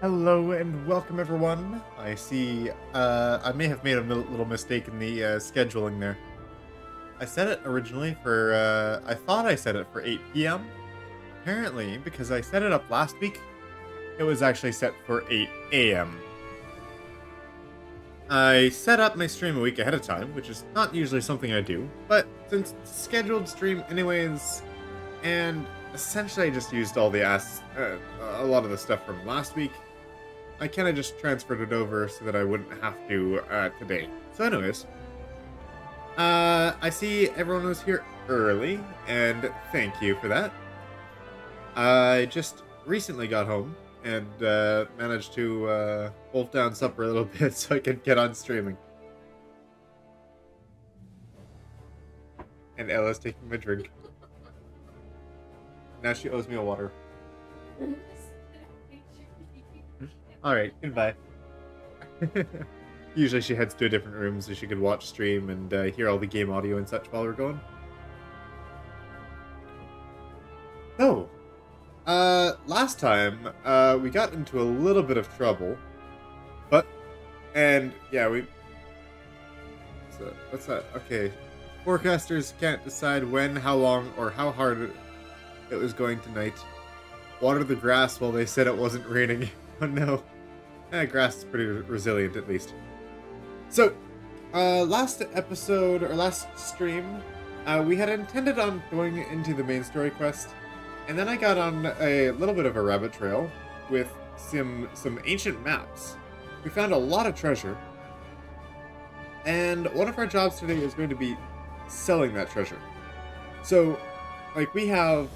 Hello and welcome everyone. I see I may have made a little mistake in the scheduling there. I set it originally for I thought I set it for 8 p.m. Apparently, because I set it up last week, it was actually set for 8 a.m. I set up my stream a week ahead of time, which is not usually something I do, but since it's a scheduled stream anyways, and essentially I just used all the a lot of the stuff from last week, I kind of just transferred it over so that I wouldn't have to today. So anyways, I see everyone was here early, and thank you for that. I just recently got home and managed to wolf down supper a little bit so I could get on streaming. And Ella's taking my drink. Now she owes me a water. Alright, goodbye. Usually she heads to a different room so she could watch stream and hear all the game audio and such while we're going. Oh, last time, we got into a little bit of trouble, yeah, what's that? Okay, forecasters can't decide when, how long, or how hard it was going tonight. Water the grass while they said it wasn't raining. Oh no. Grass is pretty resilient, at least. So, last episode, or last stream, we had intended on going into the main story quest, and then I got on a little bit of a rabbit trail with some ancient maps. We found a lot of treasure, and one of our jobs today is going to be selling that treasure. So, like, we've got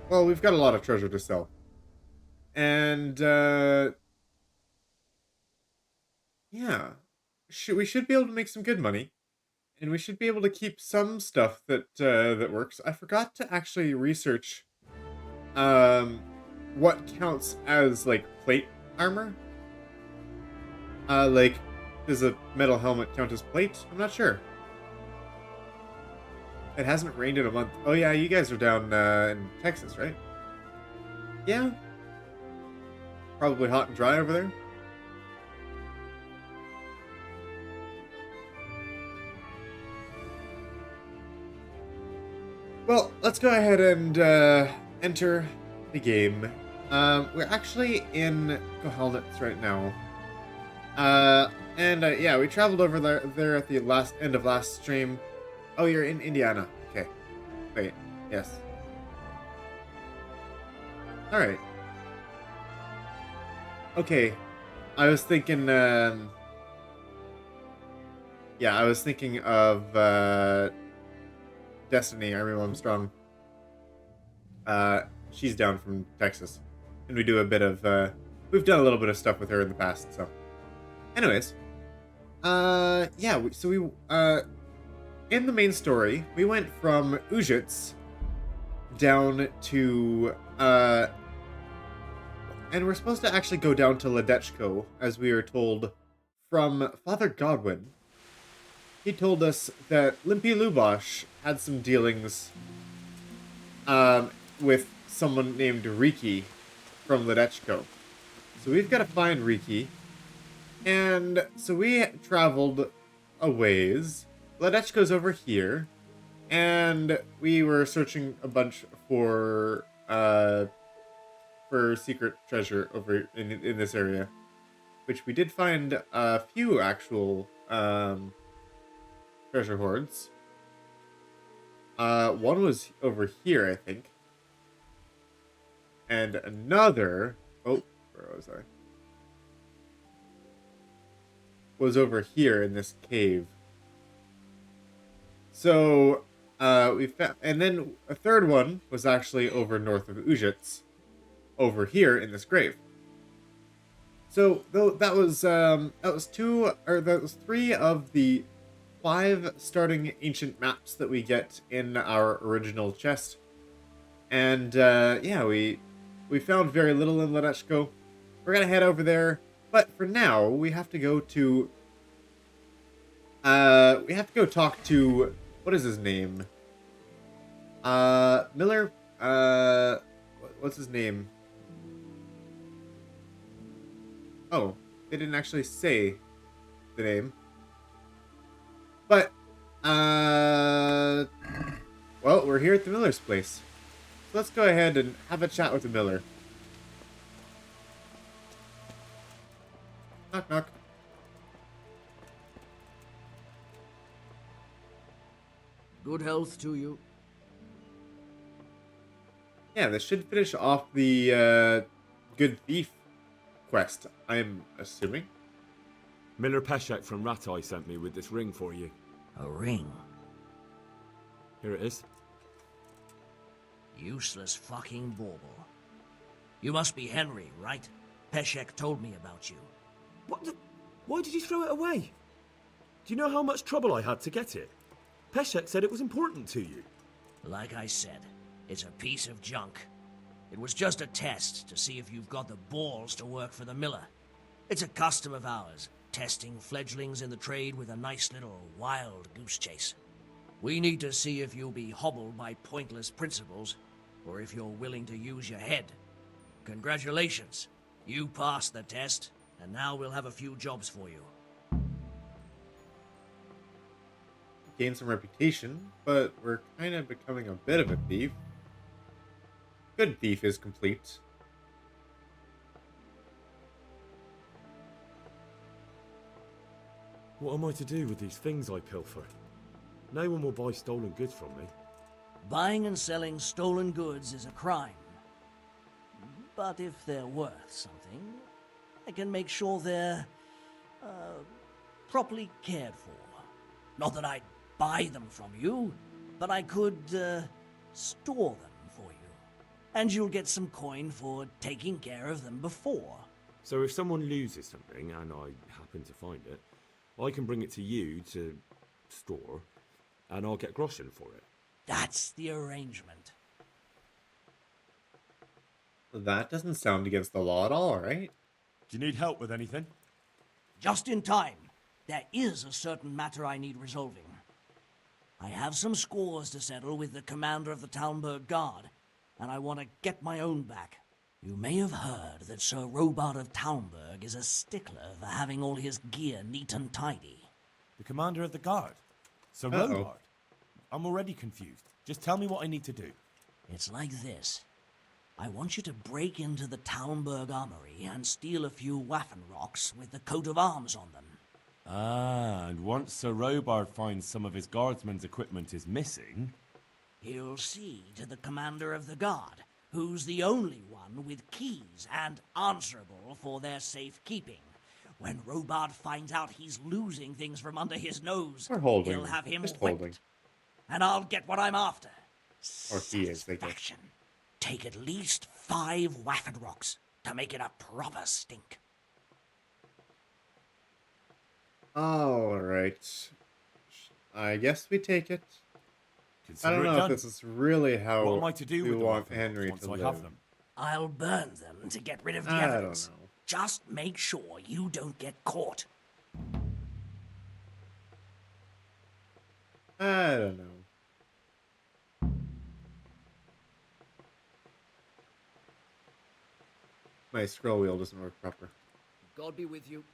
a lot of treasure to sell. And, yeah, we should be able to make some good money, and we should be able to keep some stuff that works. I forgot to actually research, what counts as, like, plate armor. Like, does a metal helmet count as plate? I'm not sure. It hasn't rained in a month. Oh yeah, you guys are down, in Texas, right? Yeah. Probably hot and dry over there. Well, let's go ahead and enter the game. We're actually in Kohelnitz right now. Yeah, we traveled over there at the end of last stream. Oh, you're in Indiana. Okay. Wait. Yes. Alright. Okay, I was thinking, yeah, I was thinking of, Destiny, Irene Armstrong. She's down from Texas, and we do a bit of, we've done a little bit of stuff with her in the past, so. Anyways, yeah, in the main story, we went from Ujits down to, and we're supposed to actually go down to Ledetchko, as we are told from Father Godwin. He told us that Limpy Lubosh had some dealings with someone named Reeky from Ledetchko. So we've got to find Reeky. And so we traveled a ways. Ledetchko's over here. And we were searching a bunch for secret treasure over in this area, which we did find a few actual treasure hoards. One was over here, I think, and another, oh, where was I? Was over here in this cave. So we found, and then a third one was actually over north of Ujits, over here in this grave. So that was three of the 5 starting ancient maps that we get in our original chest. And yeah, we found very little in Ledetchko. We're gonna head over there, but for now we have to go to talk to, what is his name? Miller, what's his name? Oh, they didn't actually say the name. But, well, we're here at the Miller's place. So let's go ahead and have a chat with the Miller. Knock, knock. Good health to you. Yeah, this should finish off the, good thief quest, I'm assuming. Miller Peshek from Ratai sent me with this ring for you. A ring? Here it is. Useless fucking bauble. You must be Henry, right? Peshek told me about you. What the... Why did you throw it away? Do you know how much trouble I had to get it? Peshek said it was important to you. Like I said, it's a piece of junk. It was just a test to see if you've got the balls to work for the Miller. It's a custom of ours, testing fledglings in the trade with a nice little wild goose chase. We need to see if you'll be hobbled by pointless principles, or if you're willing to use your head. Congratulations. You passed the test, and now we'll have a few jobs for you. Gain some reputation, but we're kind of becoming a bit of a thief. Good thief is complete. What am I to do with these things I pilfer? No one will buy stolen goods from me. Buying and selling stolen goods is a crime. But if they're worth something, I can make sure they're, properly cared for. Not that I'd buy them from you, but I could, store them for you. And you'll get some coin for taking care of them before. So if someone loses something, and I happen to find it, I can bring it to you to store, and I'll get groschen for it. That's the arrangement. That doesn't sound against the law at all, right? Do you need help with anything? Just in time. There is a certain matter I need resolving. I have some scores to settle with the commander of the Talmberg Guard, and I want to get my own back. You may have heard that Sir Robard of Talmberg is a stickler for having all his gear neat and tidy. The commander of the guard? Sir Robard? I'm already confused. Just tell me what I need to do. It's like this. I want you to break into the Talmberg armory and steal a few Waffenrocks with the coat of arms on them. Ah, and once Sir Robard finds some of his guardsmen's equipment is missing... He'll see to the commander of the guard, who's the only one with keys and answerable for their safekeeping. When Robard finds out he's losing things from under his nose, We're holding. he'll have him Just whipped. holding. And I'll get what I'm after. Or he is, they get. Satisfaction. Take at least 5 Waffenrocks to make it a proper stink. Alright. I guess we take it. Consider I don't it know done. if this is really how What am I to do we with the want Waffenrocks Henry once to I live. have them? I'll burn them to get rid of the I don't evidence. know. Just make sure you don't get caught. I don't know. My scroll wheel doesn't work proper. God be with you.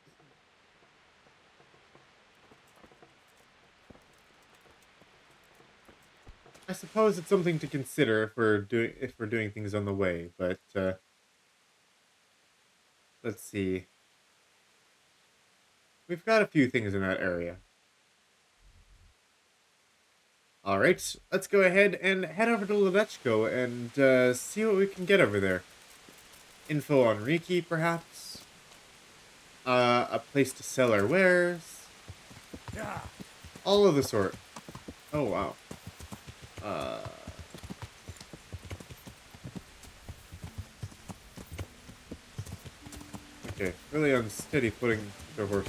I suppose it's something to consider if we're doing things on the way, but let's see. We've got a few things in that area. Alright, let's go ahead and head over to Ledetchko and see what we can get over there. Info on Reeky, perhaps? A place to sell our wares? All of the sort. Oh, wow. Okay, really unsteady footing the horse.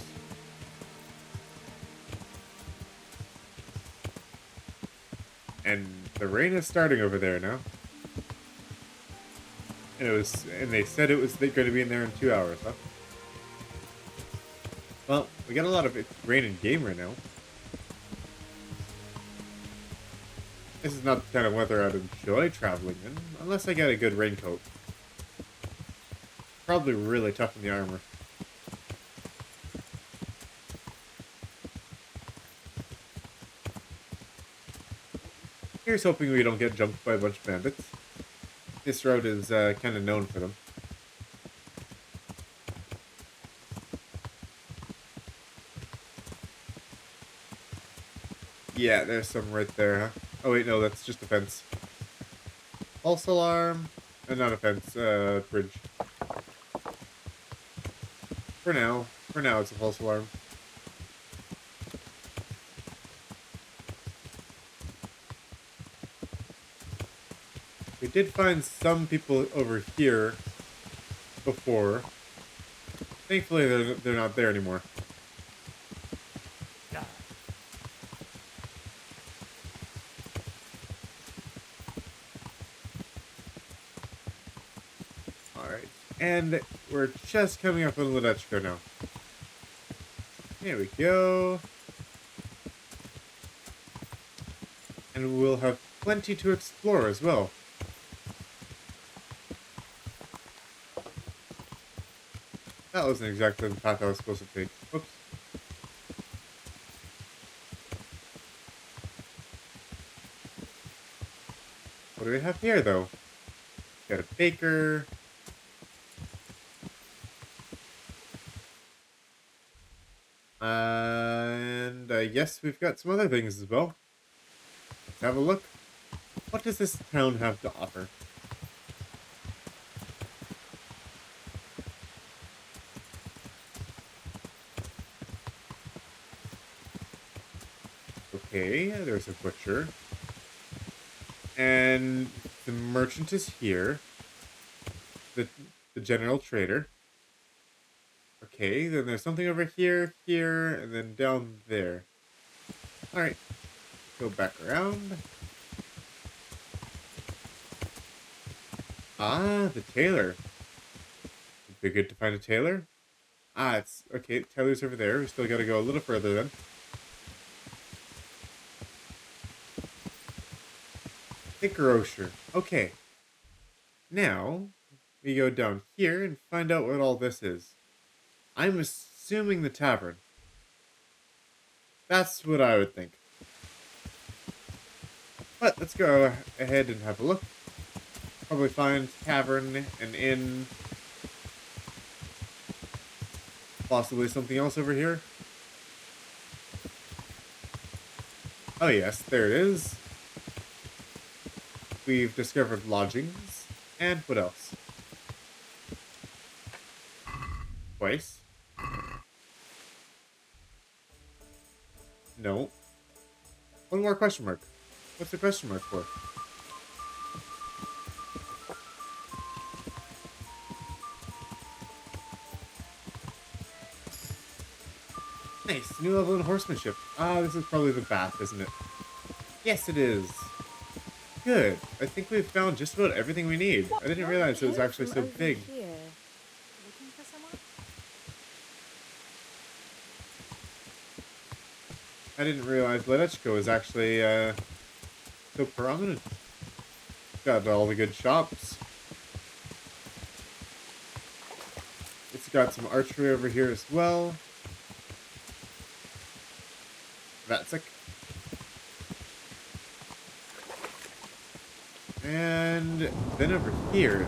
And the rain is starting over there now. And they said it was going to be in there in 2 hours, huh? Well, we got a lot of rain in game right now. This is not the kind of weather I'd enjoy traveling in, unless I get a good raincoat. Probably really tough in the armor. Here's hoping we don't get jumped by a bunch of bandits. This road is kind of known for them. Yeah, there's some right there, huh? Oh wait, no, that's just a fence. False alarm. Not a fence, bridge. For now, it's a false alarm. We did find some people over here before. Thankfully, they're not there anymore. Alright, and we're just coming up on Ledetchko now. Here we go. And we'll have plenty to explore as well. That wasn't exactly the path I was supposed to take. Oops. What do we have here, though? Got a baker. And yes, we've got some other things as well. Let's have a look. What does this town have to offer? Okay, there's a butcher. And the merchant is here. The general trader. Okay, then there's something over here, here, and then down there. Alright. Go back around. Ah, the tailor. It'd be good to find a tailor. Ah, it's... Okay, tailor's over there. We still gotta go a little further then. The grocer. Okay. Now, we go down here and find out what all this is. I'm assuming the tavern. That's what I would think. But let's go ahead and have a look. Probably find tavern, an inn. Possibly something else over here. Oh yes, there it is. We've discovered lodgings. And what else? Twice. No. One more question mark. What's the question mark for? Nice. New level in horsemanship. Ah, this is probably the bath, isn't it? Yes, it is. Good. I think we've found just about everything we need. I didn't realize it was actually so big. I didn't realize Ledetchko is actually so prominent. Got all the good shops. It's got some archery over here as well. That's it. And then over here.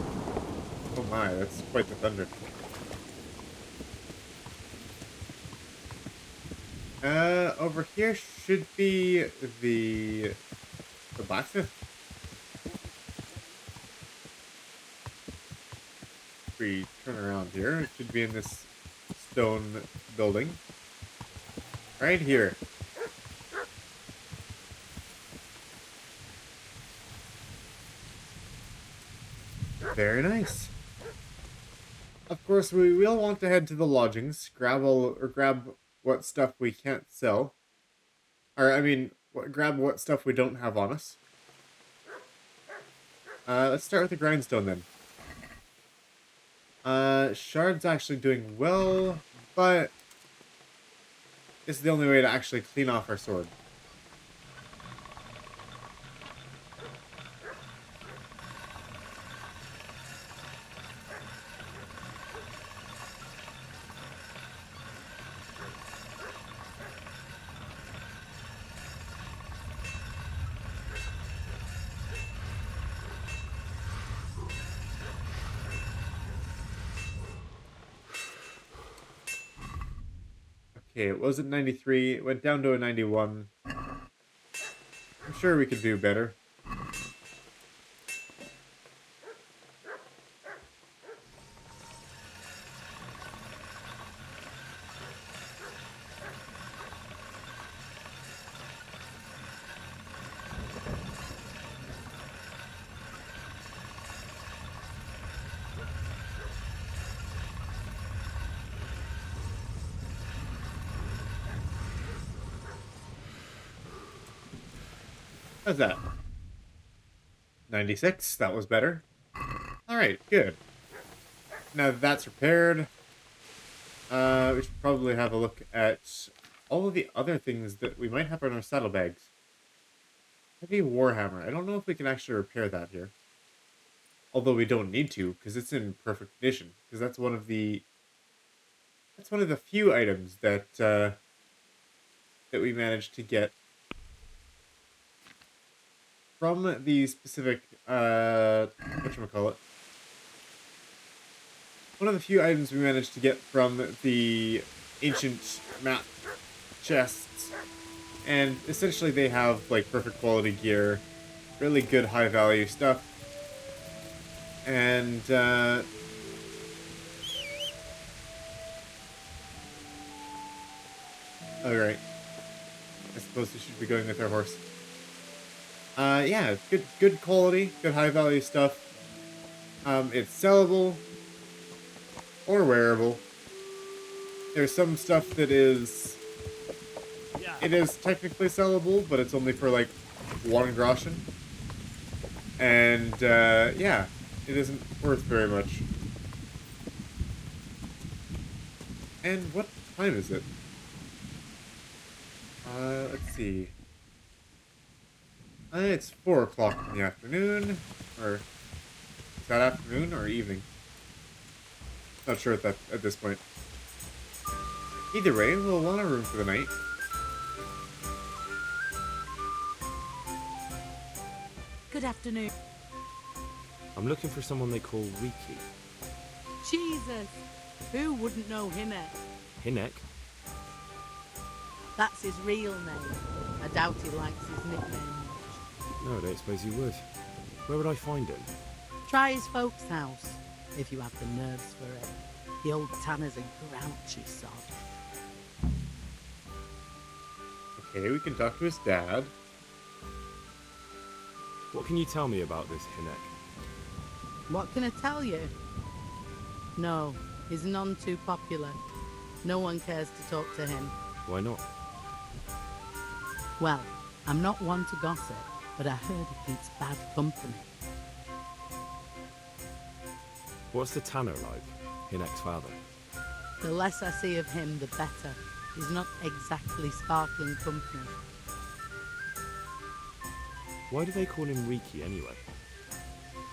Oh my, that's quite the thunder. Over here should be the blacksmith. If we turn around here, it should be in this stone building. Right here. Very nice. Of course, we will want to head to the lodgings, grab what stuff we can't sell. Or, I mean, grab what stuff we don't have on us. Let's start with the grindstone then. Shard's actually doing well, but this is the only way to actually clean off our sword. Okay, it was at 93. It went down to a 91. I'm sure we could do better. How's that? 96. That was better. Alright, good. Now that that's repaired, we should probably have a look at all of the other things that we might have in our saddlebags. Heavy Warhammer. I don't know if we can actually repair that here. Although we don't need to, because it's in perfect condition. Because that's one of the few items that that we managed to get from the specific whatchamacallit. One of the few items we managed to get from the ancient map chests. And essentially they have like perfect quality gear, really good high value stuff. And alright. I suppose we should be going with our horse. Yeah, good quality, good high value stuff. It's sellable or wearable. There's some stuff that is technically sellable, but it's only for like 1 groschen. And yeah, it isn't worth very much. And what time is it? Let's see. It's 4 o'clock in the afternoon, or is that afternoon or evening? Not sure at this point. Either way, we'll want a room for the night. Good afternoon. I'm looking for someone they call Reeky. Jesus, who wouldn't know Hinek? Hinek? That's his real name. I doubt he likes his nickname. No, I don't suppose you would. Where would I find him? Try his folks' house, if you have the nerves for it. The old tanner's a grouchy sod. Okay, we can talk to his dad. What can you tell me about this Hinek? What can I tell you? No, he's none too popular. No one cares to talk to him. Why not? Well, I'm not one to gossip, but I heard he keeps bad company. What's the tanner like? Hinek's father? The less I see of him, the better. He's not exactly sparkling company. Why do they call him Reeky anyway?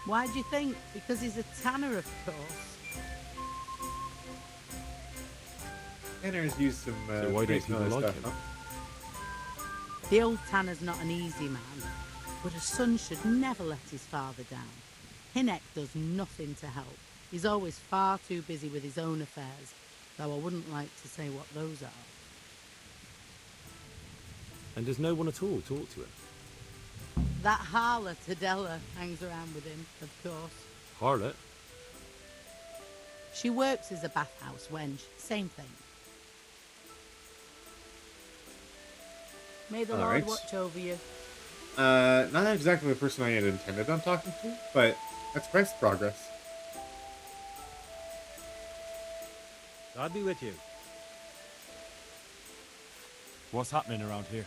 Why do you think? Because he's a tanner, of course. Tanner's used some So why don't people like stuff, him? huh? The old tanner's not an easy man, but a son should never let his father down. Hinek does nothing to help. He's always far too busy with his own affairs, though I wouldn't like to say what those are. And does no one at all talk to him? That harlot Adela hangs around with him, of course. Harlot? She works as a bathhouse wench, same thing. May the All Lord right. watch over you. Not exactly the person I had intended on talking to, but that's quite progress. I'll be with you. What's happening around here?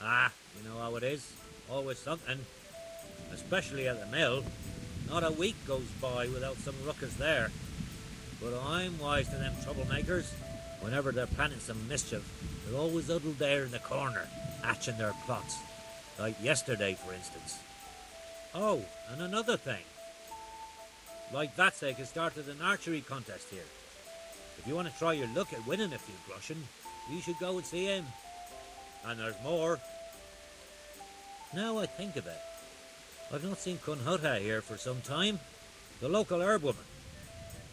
Ah, you know how it is. Always something. Especially at the mill. Not a week goes by without some ruckus there. But I'm wise to them troublemakers. Whenever they're planning some mischief, they're always huddled there in the corner, hatching their plots. Like yesterday, for instance. Oh, and another thing. Like Woyzeck has started an archery contest here. If you want to try your luck at winning a few groschen, you should go and see him. And there's more. Now I think of it, I've not seen Kohelnitz here for some time. The local herb woman.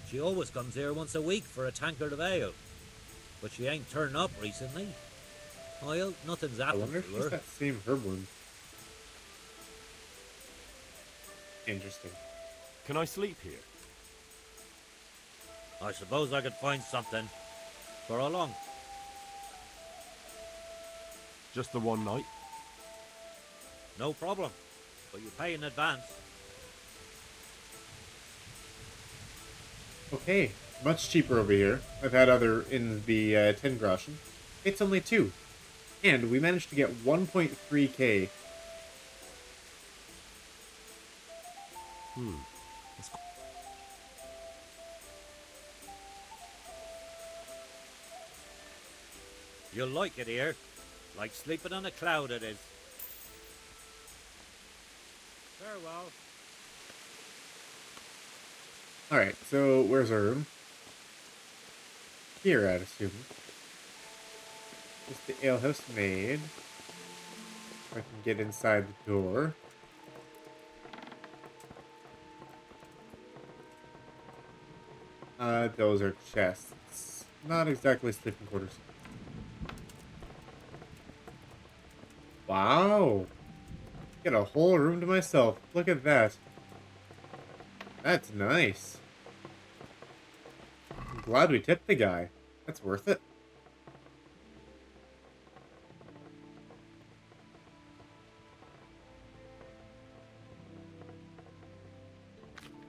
She always comes here once a week for a tankard of ale. but she ain't turned up recently. I hope nothing's I happened wonder if to it's her. that same herb one. Interesting. Can I sleep here? I suppose I could find something. For how long? Just the one night? No problem. But you pay in advance. Okay, much cheaper over here. I've had other in the 10 groschen. It's only 2. And we managed to get 1.3k. You'll like it here. Like sleeping on a cloud it is. Farewell. Alright, so where's our room? Here, I'd assume. Is the alehouse made? I can get inside the door. Those are chests. Not exactly sleeping quarters. Wow! Get a whole room to myself. Look at that. That's nice. I'm glad we tipped the guy. That's worth it.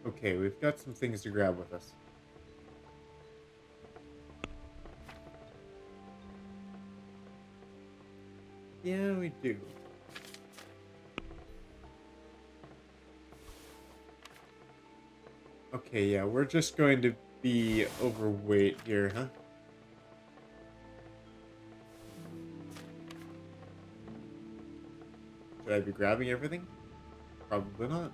Okay, we've got some things to grab with us. Yeah, we do. Okay, yeah, we're just going to be overweight here, huh? Should I be grabbing everything? Probably not.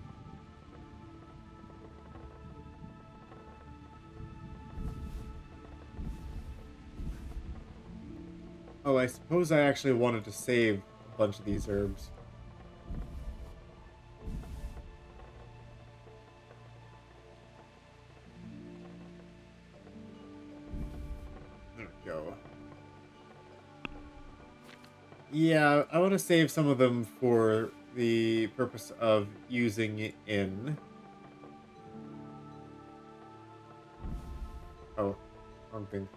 Oh, I suppose I actually wanted to save a bunch of these herbs. There we go. Yeah, I want to save some of them for the purpose of using in... Oh, wrong thing.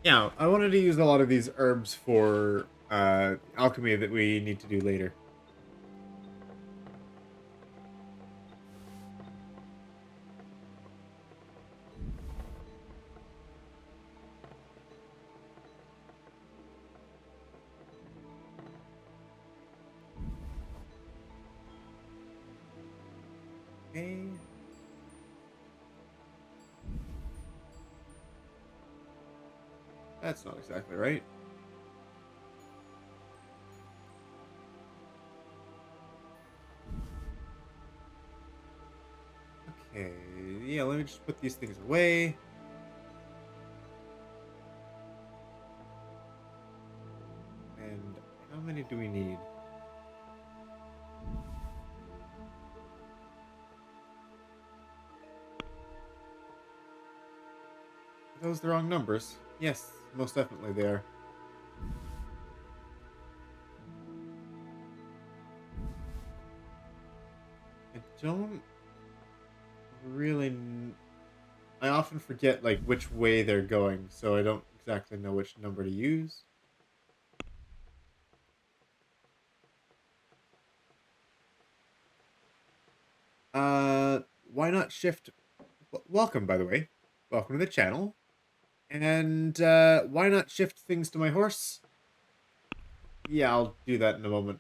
Yeah, I wanted to use a lot of these herbs for alchemy that we need to do later. Okay. That's not exactly right. Okay, yeah, let me just put these things away. And how many do we need? Are those the wrong numbers? Yes, most definitely they are. I don't really... I often forget, like, which way they're going, so I don't exactly know which number to use. Why not shift... Welcome, by the way. Welcome to the channel. And, why not shift things to my horse? Yeah, I'll do that in a moment.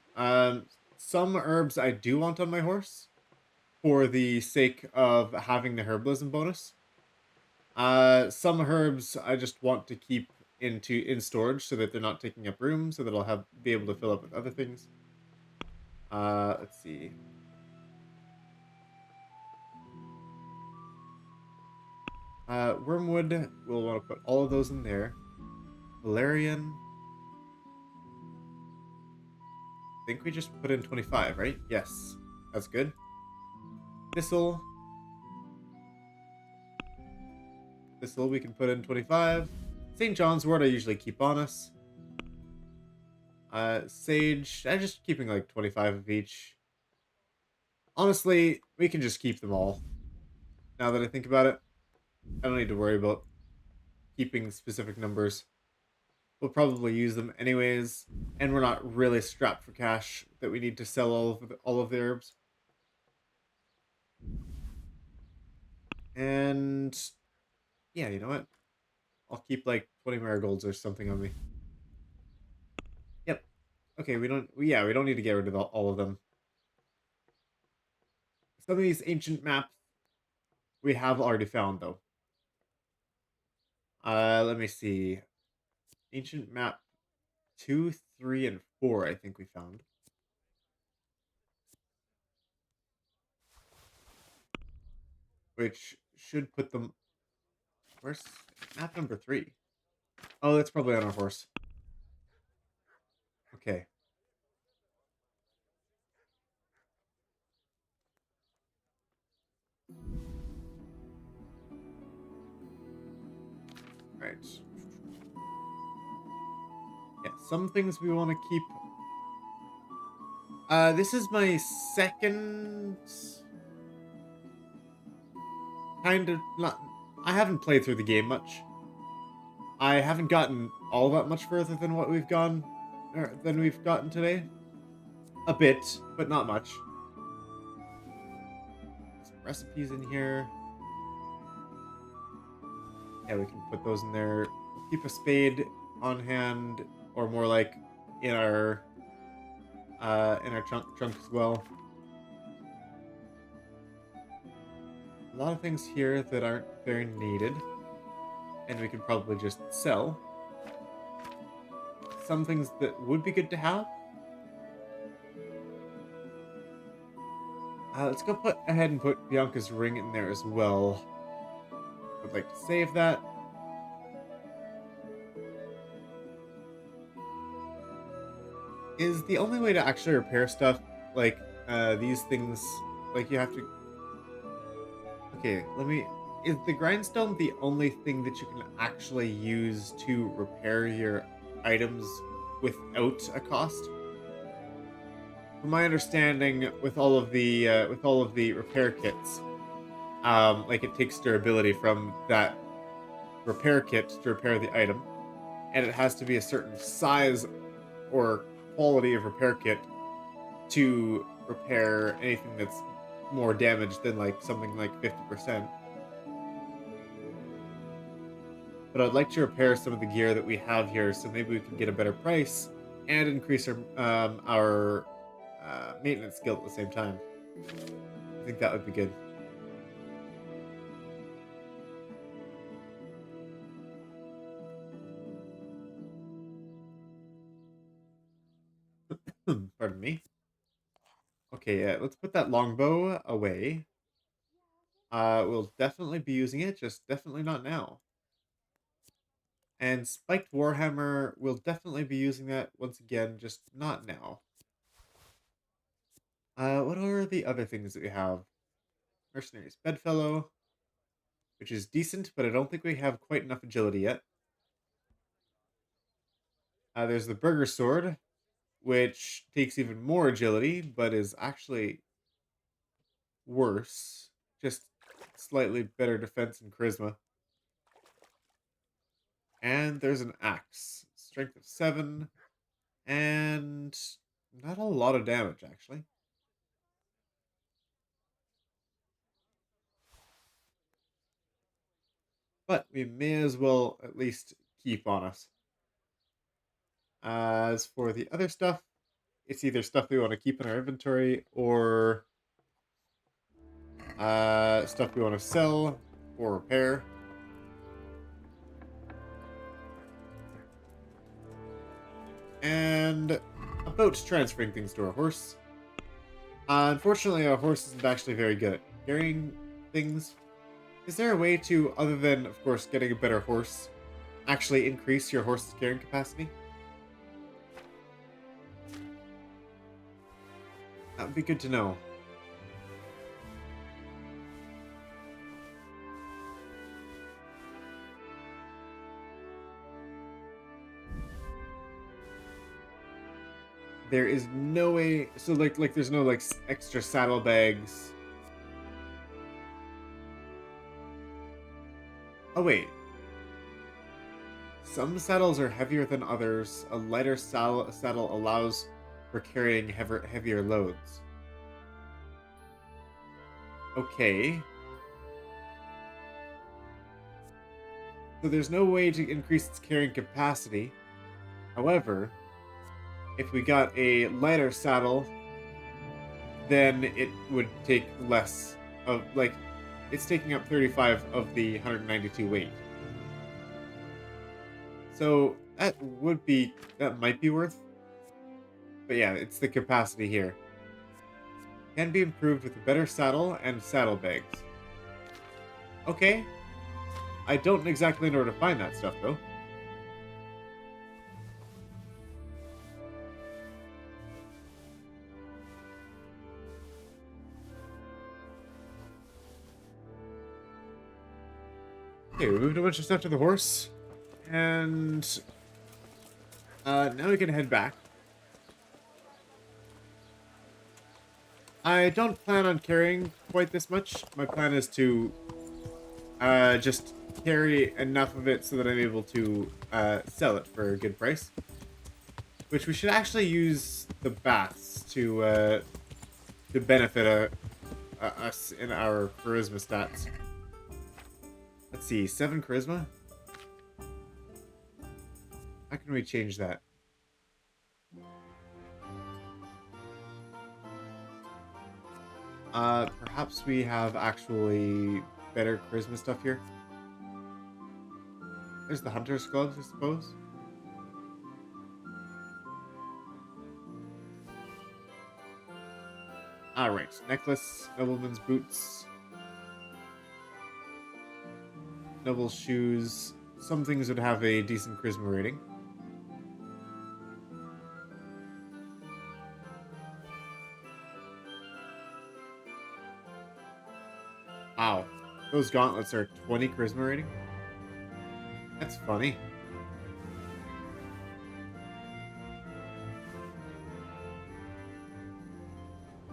Some herbs I do want on my horse, for the sake of having the herbalism bonus. Some herbs I just want to keep in storage so that they're not taking up room, so that I'll be able to fill up with other things. Let's see. Wormwood, we'll want to put all of those in there. Valerian. I think we just put in 25, right? Yes. That's good. Thistle. Thistle we can put in 25. St. John's wort I usually keep on us. Sage, I'm just keeping like 25 of each. Honestly, we can just keep them all. Now that I think about it, I don't need to worry about keeping specific numbers. We'll probably use them anyways, and we're not really strapped for cash that we need to sell all of the herbs. And yeah, you know what? I'll keep like 20 marigolds or something on me. Yep. Okay, we don't need to get rid of all of them. Some of these ancient maps we have already found though. Let me see. Ancient map 2, 3, and 4 I think we found. Which should put them... Where's map number 3? Oh, that's probably on our horse. Okay. Right. Yeah, some things we want to keep. This is my second... kind of not... I haven't played through the game much. I haven't gotten all that much further than what we've gone... than we've gotten today. A bit, but not much. Some recipes in here. Yeah, we can put those in there. Keep a spade on hand, or more like in our trunk as well. A lot of things here that aren't very needed, and we can probably just sell. Some things that would be good to have. Let's go ahead and put Bianca's ring in there as well. I'd like to save that. Is the only way to actually repair stuff like these things, like you have to... Okay, is the grindstone the only thing that you can actually use to repair your items without a cost? From my understanding, with all of the repair kits, like it takes durability from that repair kit to repair the item, and it has to be a certain size or quality of repair kit to repair anything that's more damaged than like something like 50%. But I'd like to repair some of the gear that we have here, so maybe we can get a better price and increase our maintenance skill at the same time. I think that would be good. Pardon me. Okay, yeah, let's put that longbow away. We'll definitely be using it, just definitely not now. And spiked warhammer, we'll definitely be using that once again, just not now. What are the other things that we have? Mercenaries bedfellow, which is decent, but I don't think we have quite enough agility yet. There's the burger sword, which takes even more agility, but is actually worse. Just slightly better defense and charisma. And there's an axe. Strength of 7. And not a lot of damage, actually. But we may as well at least keep on us. As for the other stuff, it's either stuff we want to keep in our inventory or stuff we want to sell or repair. And about transferring things to our horse. Unfortunately, our horse isn't actually very good at carrying things. Is there a way to, other than, of course, getting a better horse, actually increase your horse's carrying capacity? That would be good to know. there is no way. So like there's no like extra saddlebags. Oh wait. Some saddles are heavier than others. A lighter saddle allows for carrying heavier loads. Okay. So there's no way to increase its carrying capacity. However, if we got a lighter saddle, then it would take less of, like, it's taking up 35 of the 192 weight. So that might be worth. But yeah, it's the capacity here. Can be improved with a better saddle and saddlebags. Okay. I don't exactly know where to find that stuff, though. Okay, we moved a bunch of stuff to the horse. And now we can head back. I don't plan on carrying quite this much. My plan is to just carry enough of it so that I'm able to sell it for a good price. Which we should actually use the baths to benefit us in our charisma stats. Let's see, 7 charisma? How can we change that? Perhaps we have actually better charisma stuff here. There's the hunter's gloves, I suppose. Alright, necklace, nobleman's boots, noble's shoes. Some things would have a decent charisma rating. Wow, those gauntlets are 20 charisma rating? That's funny.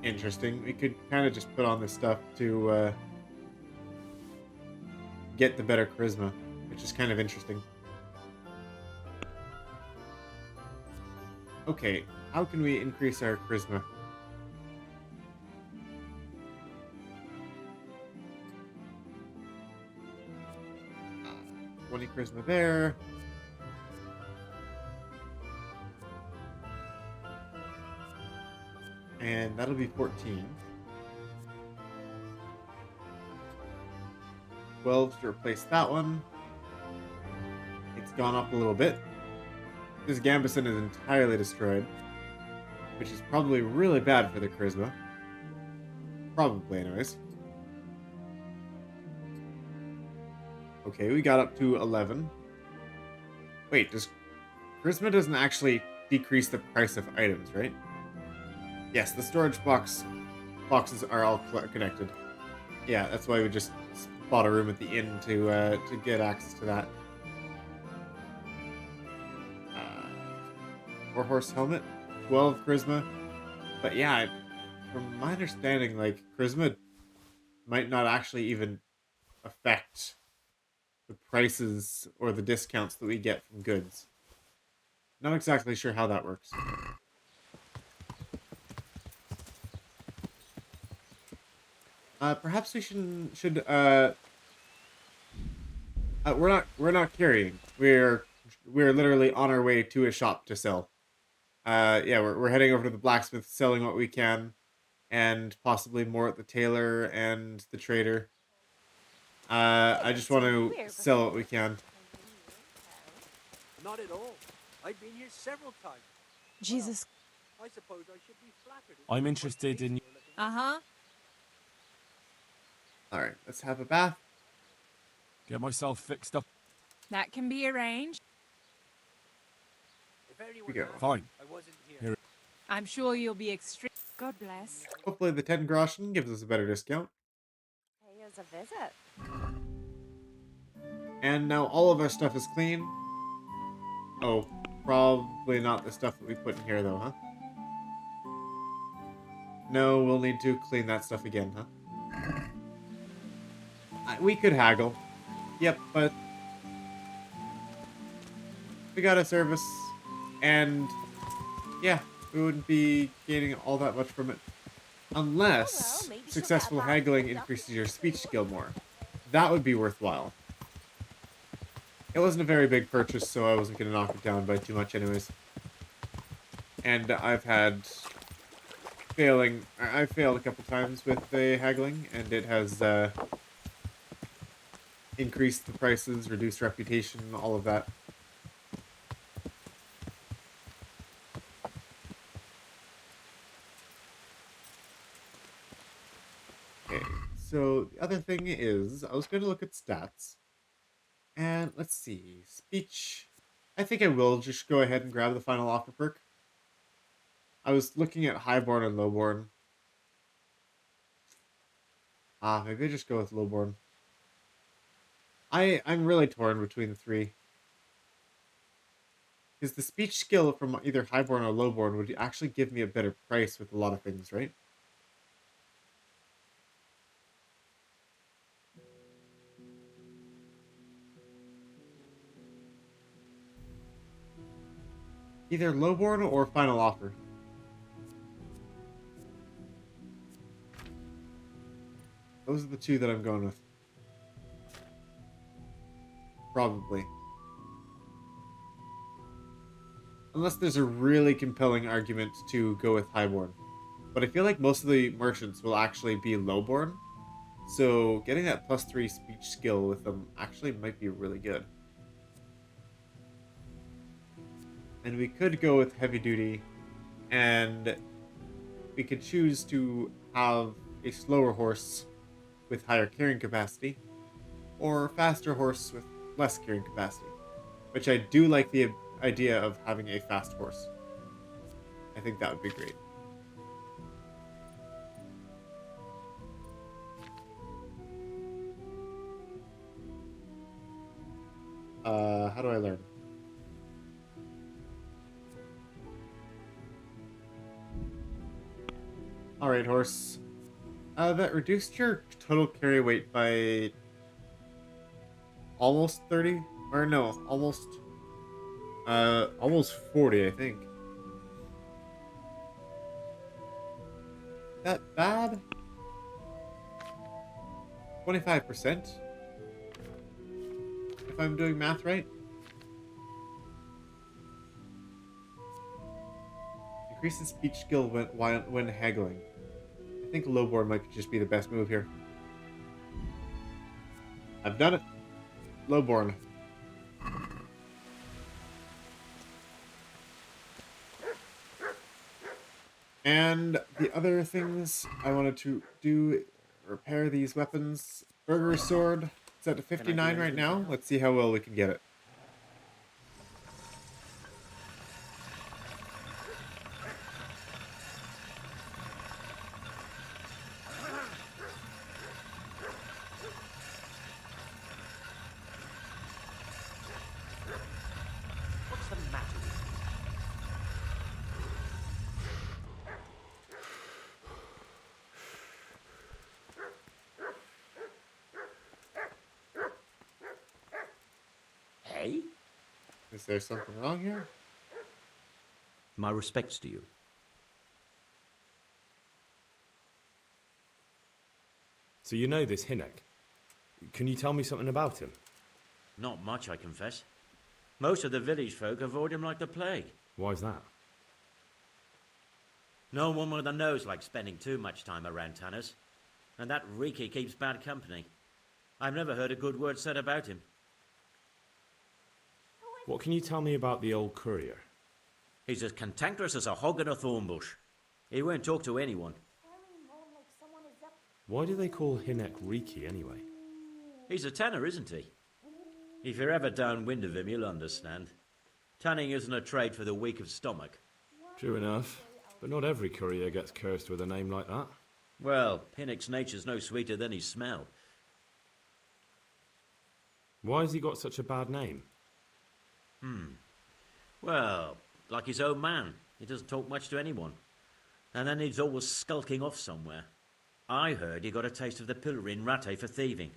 Interesting. We could kind of just put on this stuff to get the better charisma, which is kind of interesting. Okay, how can we increase our charisma? 20 charisma there. And that'll be 14. 12 to replace that one. It's gone up a little bit. This Gambison is entirely destroyed, which is probably really bad for the charisma. Probably, anyways. Okay, we got up to 11. Wait, charisma doesn't actually decrease the price of items, right? Yes, the storage boxes are all connected. Yeah, that's why we just bought a room at the inn to get access to that. Warhorse helmet, 12 charisma. But yeah, from my understanding, like, charisma might not actually even affect the prices or the discounts that we get from goods. Not exactly sure how that works. Perhaps we should we're not carrying. We're literally on our way to a shop to sell. Yeah, we're heading over to the blacksmith, selling what we can, and possibly more at the tailor and the trader. I just want to sell what we can. Not at all. I've been here several times. Jesus. Well, I suppose I should be flattered. I'm interested in... Uh-huh. Alright, let's have a bath. Get myself fixed up. That can be arranged. If anyone We go. asked, Fine. I wasn't here. Here. I'm sure you'll be extreme. God bless. Hopefully the 10 groschen gives us a better discount. Pay us a visit. And now all of our stuff is clean. Oh, probably not the stuff that we put in here though, huh? No, we'll need to clean that stuff again, huh? We could haggle. Yep, but we got a service, and yeah, we wouldn't be gaining all that much from it. Unless successful haggling increases your speech skill more. That would be worthwhile. It wasn't a very big purchase, so I wasn't going to knock it down by too much anyways. And I've failed a couple times with the haggling, and it has increased the prices, reduced reputation, all of that. Okay, so the other thing is, I was going to look at stats. And let's see, speech. I think I will just go ahead and grab the final offer perk. I was looking at highborn and lowborn. Maybe I just go with lowborn. I'm really torn between the three. Because the speech skill from either highborn or lowborn would actually give me a better price with a lot of things, right? Either lowborn or final offer. Those are the two that I'm going with. Probably. Unless there's a really compelling argument to go with highborn. But I feel like most of the merchants will actually be lowborn. So getting that +3 speech skill with them actually might be really good. And we could go with heavy duty, and we could choose to have a slower horse with higher carrying capacity, or a faster horse with less carrying capacity. Which I do like the idea of having a fast horse. I think that would be great. How do I learn? Alright, horse. That reduced your total carry weight by almost 30? Or no, almost 40, I think. That bad? 25%? If I'm doing math right? Increases speech skill when haggling. I think lowborn might just be the best move here. I've done it. Lowborn. And the other things I wanted to do, repair these weapons. Burger's sword. It's at 59 right now. Let's see how well we can get it. What's the matter with you? Hey? Is there something wrong here? My respects to you. So you know this Hinek. Can you tell me something about him? Not much, I confess. Most of the village folk avoid him like the plague. Why's that? No one with a nose likes spending too much time around tanners. And that Reeky keeps bad company. I've never heard a good word said about him. What can you tell me about the old courier? He's as cantankerous as a hog in a thorn bush. He won't talk to anyone. Why do they call Hinek Reeky anyway? He's a tanner, isn't he? If you're ever downwind of him, you'll understand. Tanning isn't a trade for the weak of stomach. True enough, but not every courier gets cursed with a name like that. Well, Hinnick's nature's no sweeter than his smell. Why has he got such a bad name? Well, like his own man. He doesn't talk much to anyone. And then he's always skulking off somewhere. I heard he got a taste of the pillory in Rattay for thieving.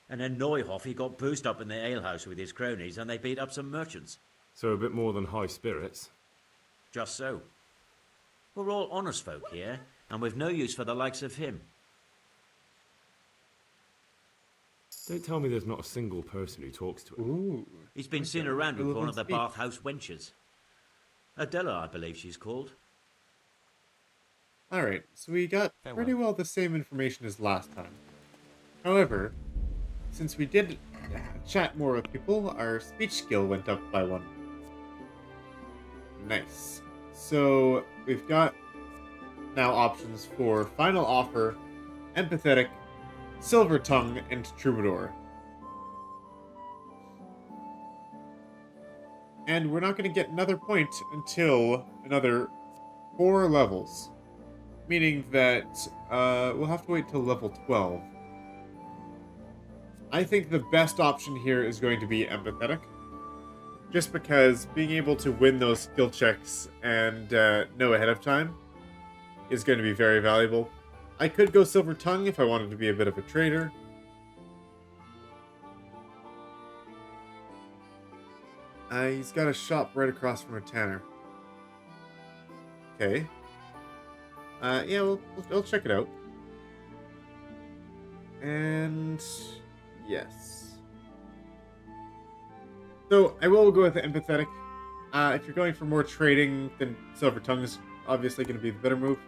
And then Neuhoff, he got boozed up in the alehouse with his cronies and they beat up some merchants. So a bit more than high spirits. Just so. We're all honest folk here, and we've no use for the likes of him. Don't tell me there's not a single person who talks to him. Ooh. He's been seen around with one of the bathhouse wenches. Adela, I believe she's called. Alright, so we got pretty well the same information as last time. However, since we did chat more with people, our speech skill went up by 1. Nice. So, we've got now options for Final Offer, Empathetic, Silver Tongue, and Troubadour. And we're not going to get another point until another 4 levels. Meaning that we'll have to wait till level 12. I think the best option here is going to be Empathetic. Just because being able to win those skill checks and know ahead of time is going to be very valuable. I could go Silver Tongue if I wanted to be a bit of a trader. He's got a shop right across from a tanner. Okay. Yeah, we'll check it out. And yes. So I will go with the Empathetic. If you're going for more trading, then Silver Tongue is obviously going to be the better move.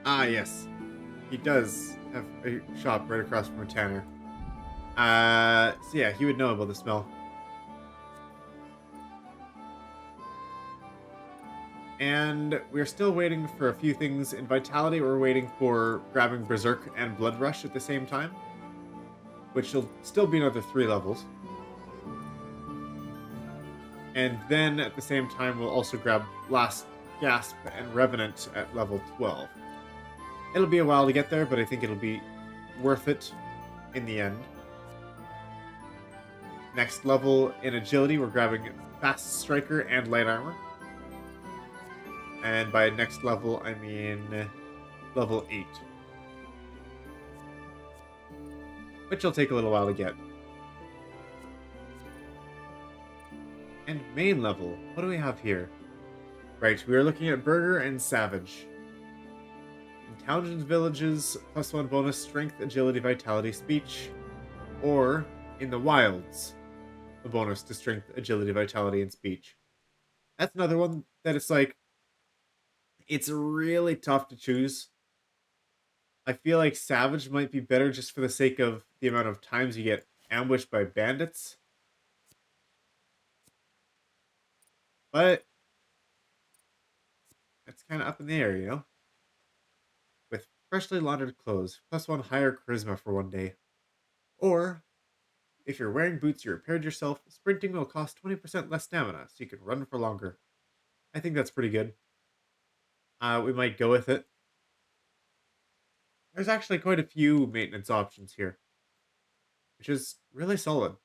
Ah, yes. He does have a shop right across from a tanner. So yeah, he would know about the smell. And we're still waiting for a few things. In Vitality, we're waiting for grabbing Berserk and Blood Rush at the same time, which will still be another 3 levels. And then at the same time, we'll also grab Last Gasp and Revenant at level 12. It'll be a while to get there, but I think it'll be worth it in the end. Next level in Agility, we're grabbing Fast Striker and Light Armor. And by next level, I mean level 8. Which will take a little while to get. And main level, what do we have here? Right, we are looking at Burger and Savage. In towns and villages, +1 bonus, Strength, Agility, Vitality, Speech. Or, in the wilds, a bonus to Strength, Agility, Vitality, and Speech. That's another one that it's like, it's really tough to choose. I feel like Savage might be better just for the sake of the amount of times you get ambushed by bandits. But it's kind of up in the air, you know? With freshly laundered clothes, +1 higher charisma for 1 day. Or, if you're wearing boots you repaired yourself, sprinting will cost 20% less stamina, so you can run for longer. I think that's pretty good. We might go with it. There's actually quite a few maintenance options here, which is really solid.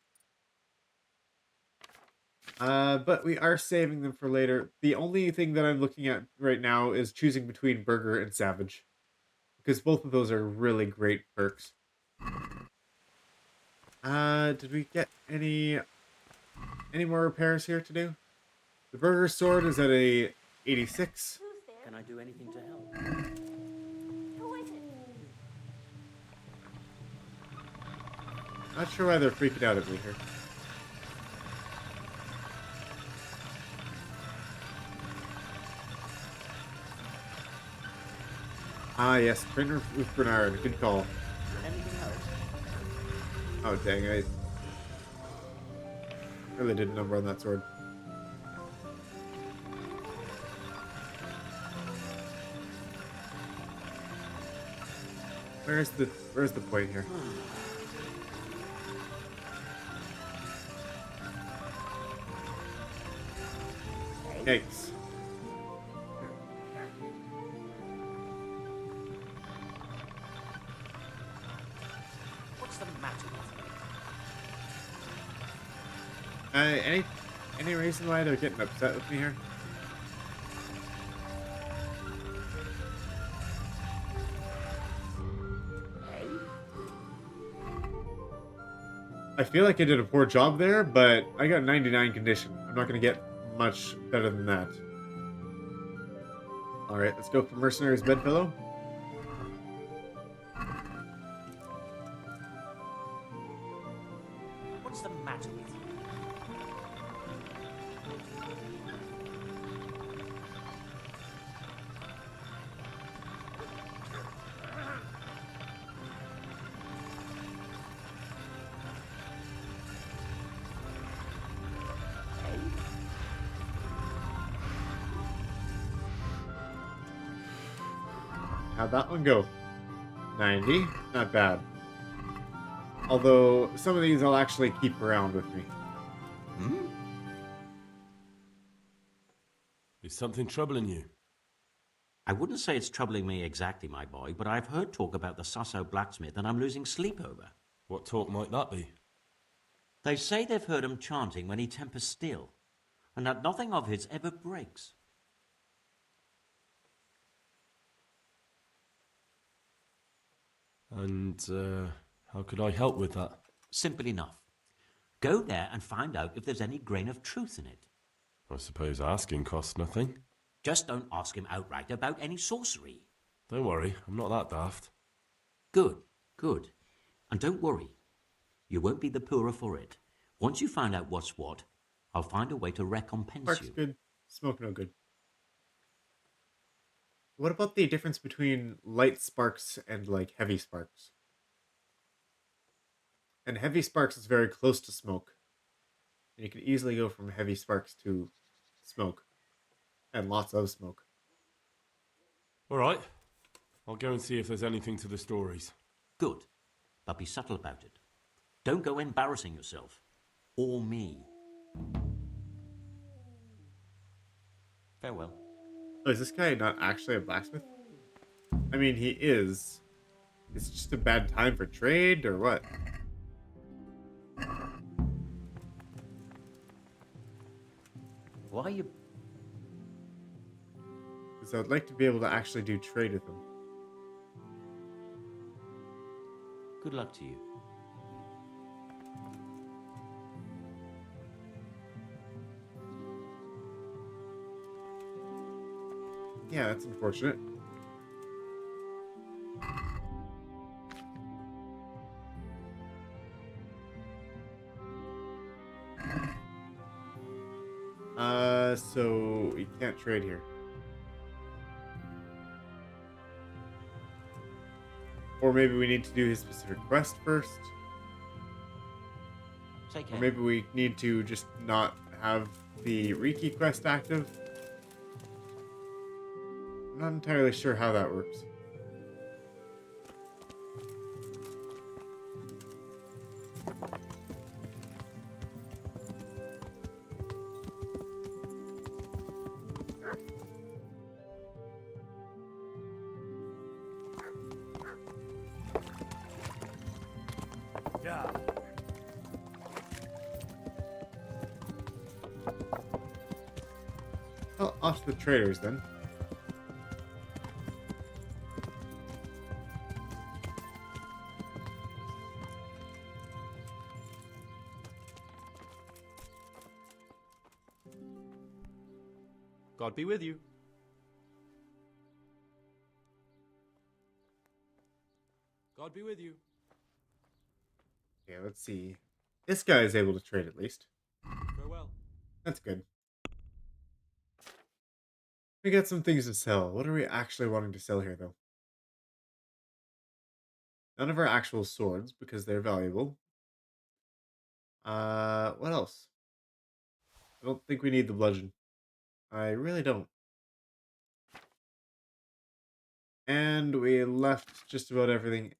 But we are saving them for later. The only thing that I'm looking at right now is choosing between Burger and Savage, because both of those are really great perks. Did we get any more repairs here to do? The Burger sword is at a 86. Can I do anything to help? Who is it? Not sure why they're freaking out at me here. Ah, yes, Trainer with Bernard. Good call. Anything else? Oh, dang, I really did a number on that sword. Where's the point here? Yikes. What's the matter with you? Any reason why they're getting upset with me here? I feel like I did a poor job there, but I got 99 condition. I'm not going to get much better than that. Alright, let's go for Mercenary's Bedfellow. What's the matter with you? How'd that one go? 90? Not bad. Although, some of these I'll actually keep around with me. Hmm? Is something troubling you? I wouldn't say it's troubling me exactly, my boy, but I've heard talk about the Sasso blacksmith and I'm losing sleep over. What talk might that be? They say they've heard him chanting when he tempers still, and that nothing of his ever breaks. And, how could I help with that? Simple enough. Go there and find out if there's any grain of truth in it. I suppose asking costs nothing. Just don't ask him outright about any sorcery. Don't worry, I'm not that daft. Good, good. And don't worry. You won't be the poorer for it. Once you find out what's what, I'll find a way to recompense Spark's you. good. Smoke no good. What about the difference between light sparks and, like, heavy sparks? And heavy sparks is very close to smoke. And you can easily go from heavy sparks to smoke. And lots of smoke. Alright. I'll go and see if there's anything to the stories. Good. But be subtle about it. Don't go embarrassing yourself. Or me. Farewell. Oh, is this guy not actually a blacksmith? I mean, he is. It's just a bad time for trade, or what? Why are you... Because I'd like to be able to actually do trade with him. Good luck to you. Yeah, that's unfortunate. So we can't trade here. Or maybe we need to do his specific quest first. Take care. Or maybe we need to just not have the Reeky quest active. I'm not entirely sure how that works. Yeah. Well, off to the traders then. God be with you. God be with you. Yeah, let's see. This guy is able to trade at least. Farewell. That's good. We got some things to sell. What are we actually wanting to sell here, though? None of our actual swords, because they're valuable. What else? I don't think we need the bludgeon. I really don't. And we left just about everything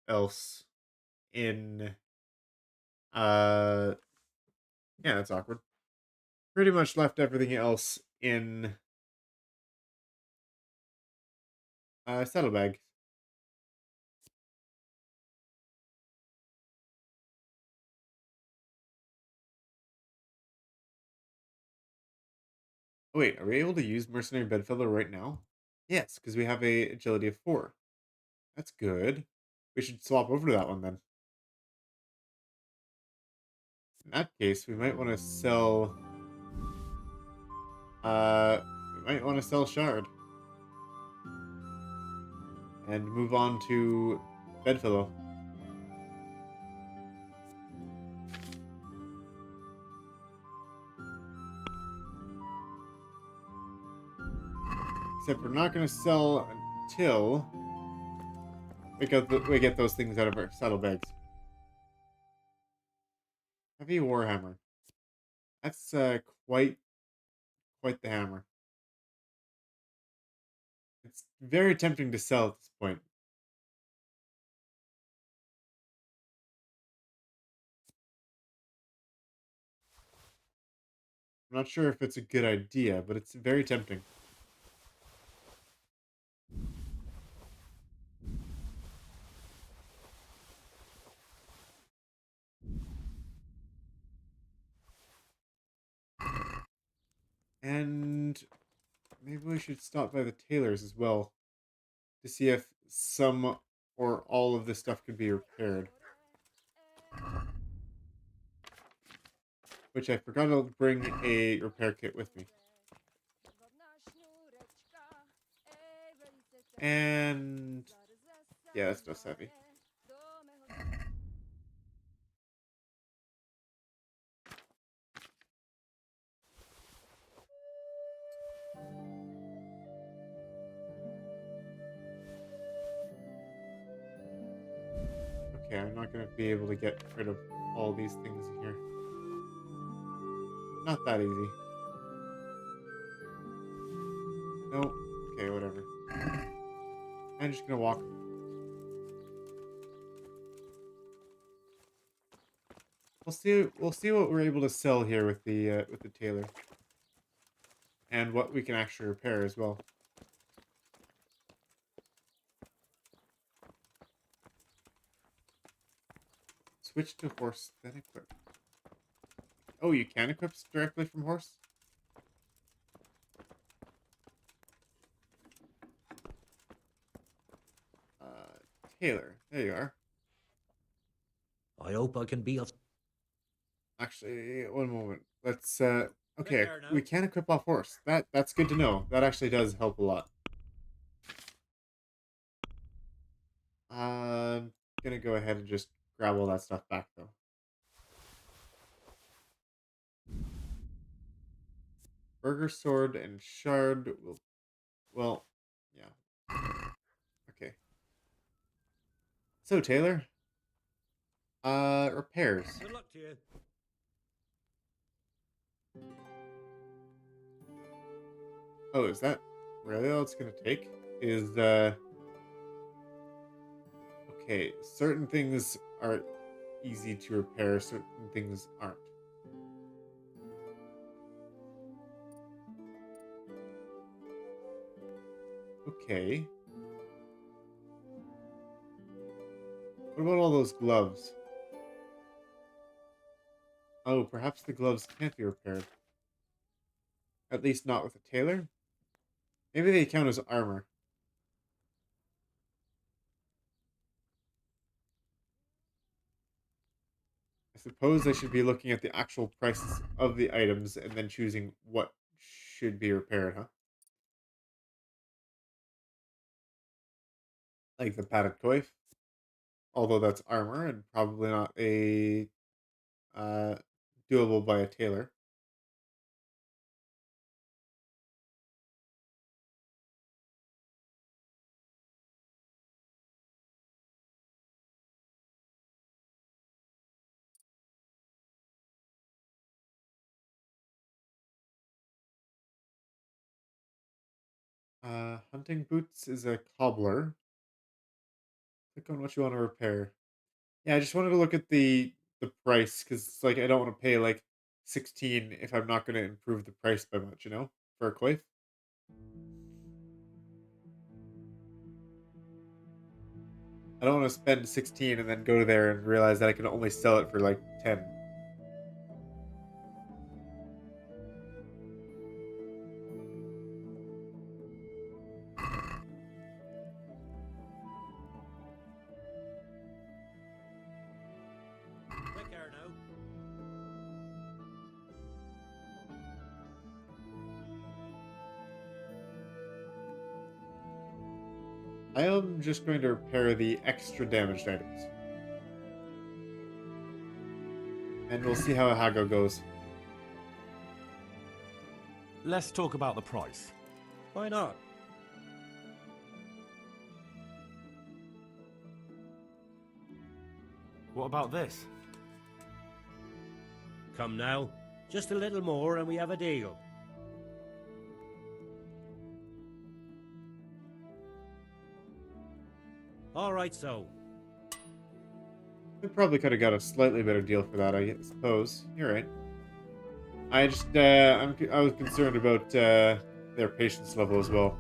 else in... Yeah, that's awkward. Pretty much left everything else in... saddlebags. Oh, wait, are we able to use Mercenary Bedfellow right now? Yes, because we have a agility of 4. That's good. We should swap over to that one then. In that case, we might want to sell... we might want to sell Shard. And move on to Bedfellow. Except we're not going to sell until we get those things out of our saddlebags. Heavy Warhammer. That's quite the hammer. It's very tempting to sell at this point. I'm not sure if it's a good idea, but it's very tempting. And maybe we should stop by the tailors as well to see if some or all of this stuff could be repaired. Which I forgot to bring a repair kit with me. And yeah, that's no heavy. Okay, I'm not going to be able to get rid of all these things here. Not that easy. No. Okay, whatever. I'm just going to walk. We'll see what we're able to sell here with the tailor. And what we can actually repair as well. Switch to horse, then equip. Oh, you can equip directly from horse? Tailor. There you are. I hope I can be of... Actually, one moment. Let's, okay, we can equip off horse. That's good to know. That actually does help a lot. I'm gonna go ahead and just grab all that stuff back, though. Burger sword and shard will... Well, yeah. Okay. So, Taylor. Repairs. Good luck to you. Oh, is that really all it's gonna take? Is, okay, certain things are easy to repair, certain things aren't. Okay. What about all those gloves? Oh, perhaps the gloves can't be repaired. At least not with a tailor? Maybe they count as armor. I suppose I should be looking at the actual prices of the items and then choosing what should be repaired, huh? Like the padded coif. Although that's armor and probably not a doable by a tailor. Hunting boots is a cobbler. Click on what you want to repair. Yeah, I just wanted to look at the price because like I don't want to pay like 16 if I'm not going to improve the price by much, you know, for a coif. I don't want to spend 16 and then go there and realize that I can only sell it for like 10. Take care now. I am just going to repair the extra damaged items. And we'll see how Hago goes. Let's talk about the price. Why not? What about this? Come now. Just a little more and we have a deal. All right, so. We probably could have got a slightly better deal for that, I suppose. You're right. I just, I was concerned about their patience level as well.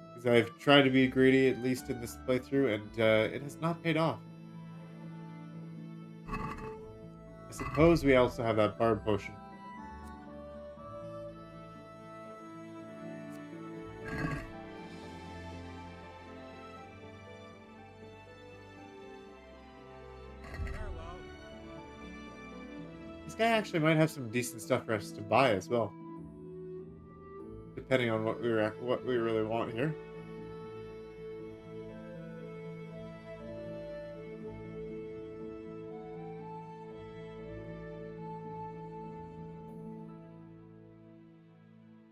Because I've tried to be greedy, at least in this playthrough, and it has not paid off. I suppose we also have that barb potion. This guy actually might have some decent stuff for us to buy as well, depending on what we really want here.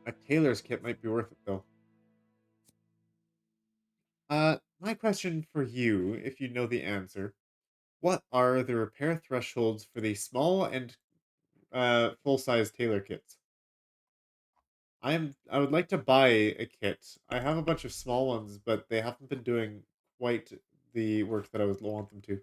A tailor's kit might be worth it, though. My question for you, if you know the answer, what are the repair thresholds for the small and full-size tailor kits? I would like to buy a kit. I have a bunch of small ones, but they haven't been doing quite the work that I would want them to.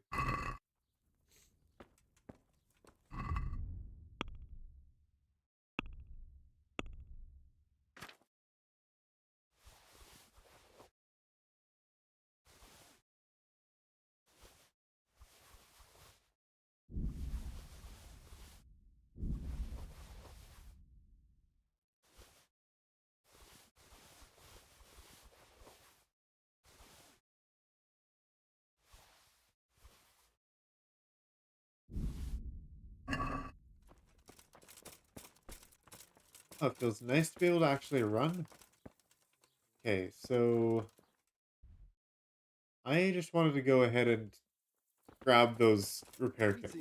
Oh, it feels nice to be able to actually run. Okay, so I just wanted to go ahead and grab those repair kits.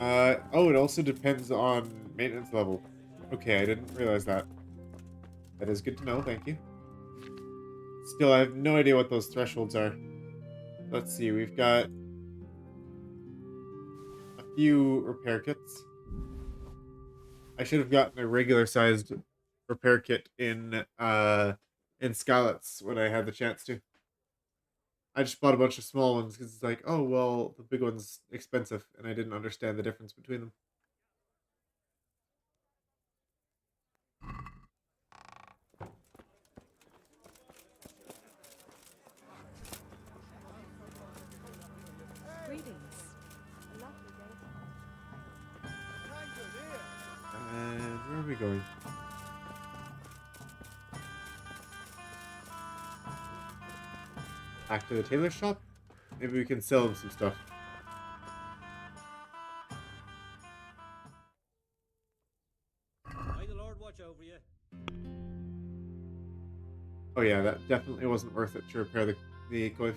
Oh, it also depends on maintenance level. Okay, I didn't realize that. That is good to know, thank you. Still, I have no idea what those thresholds are. Let's see, we've got a few repair kits. I should have gotten a regular sized repair kit in Skalitz when I had the chance to. I just bought a bunch of small ones because it's like, oh, well, the big one's expensive, and I didn't understand the difference between them. Greetings. And where are we going? Back to the tailor shop? Maybe we can sell him some stuff. May the Lord watch over you. Oh yeah, that definitely wasn't worth it to repair the coif.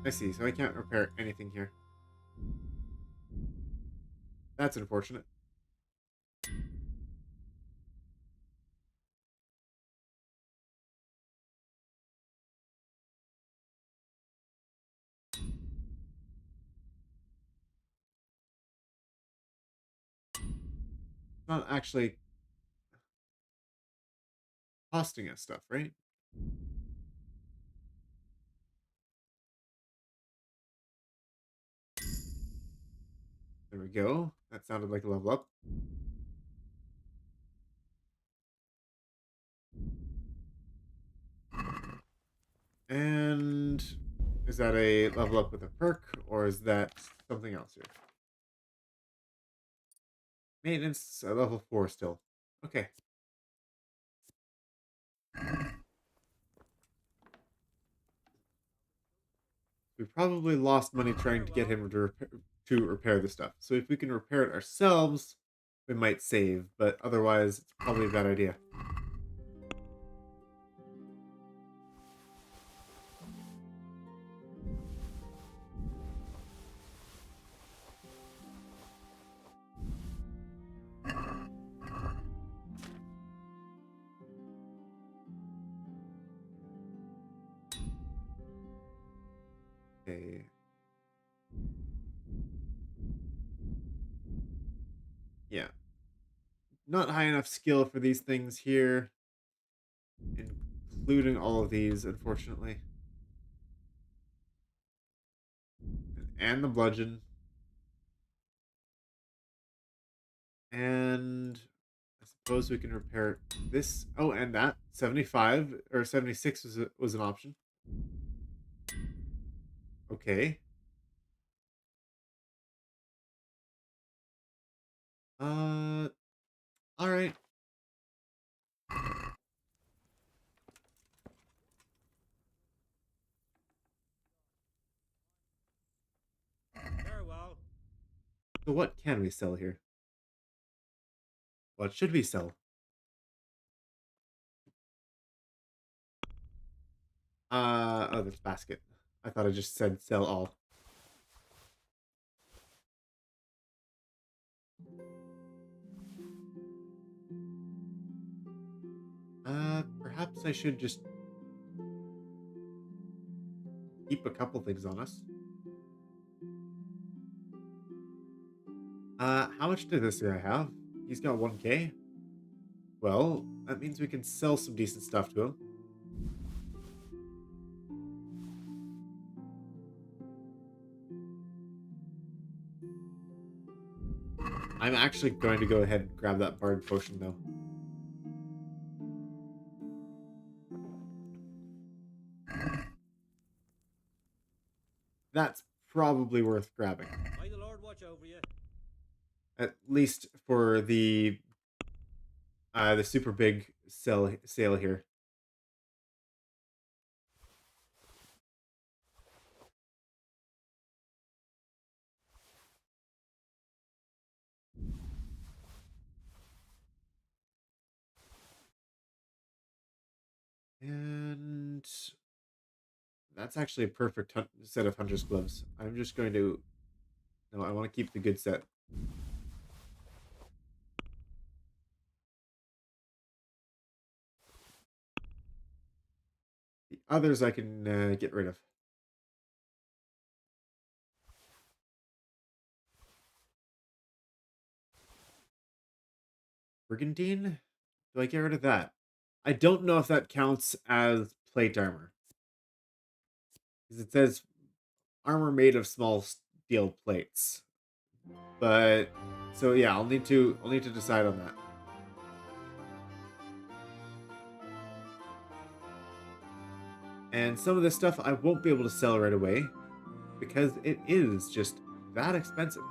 I see, so I can't repair anything here. That's unfortunate. Not actually costing us stuff, right? There we go. That sounded like a level up. And is that a level up with a perk, or is that something else here? Maintenance at level 4 still. Okay. We probably lost money trying to get him to repair the stuff. So if we can repair it ourselves, we might save, but otherwise it's probably a bad idea. Okay. Yeah. Not high enough skill for these things here, including all of these, unfortunately. And the bludgeon. And I suppose we can repair this. Oh, and that. 75 or 76 was an option. Okay. All right. Farewell. So what can we sell here? What should we sell? Oh, this basket. I thought I just said sell all. Perhaps I should just keep a couple things on us. How much did this guy have? He's got 1k. Well, that means we can sell some decent stuff to him. I'm actually going to go ahead and grab that bard potion, though. That's probably worth grabbing. May the Lord watch over you. At least for the super big sale here. And that's actually a perfect set of hunter's gloves. I'm just going to... No, I want to keep the good set. The others I can get rid of. Brigandine? Do I get rid of that? I don't know if that counts as plate armor. Because it says armor made of small steel plates. But so yeah, I'll need to decide on that. And some of this stuff I won't be able to sell right away because it is just that expensive.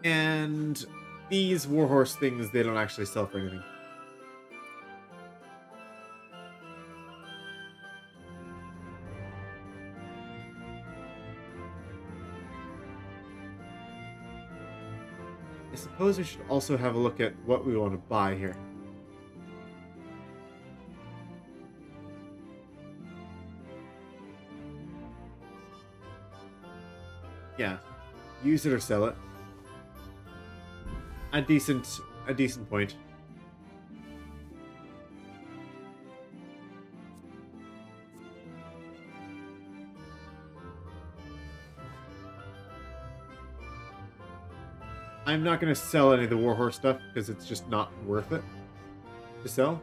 And these warhorse things, they don't actually sell for anything. I suppose we should also have a look at what we want to buy here. Yeah, use it or sell it. A decent point. I'm not going to sell any of the warhorse stuff because it's just not worth it to sell.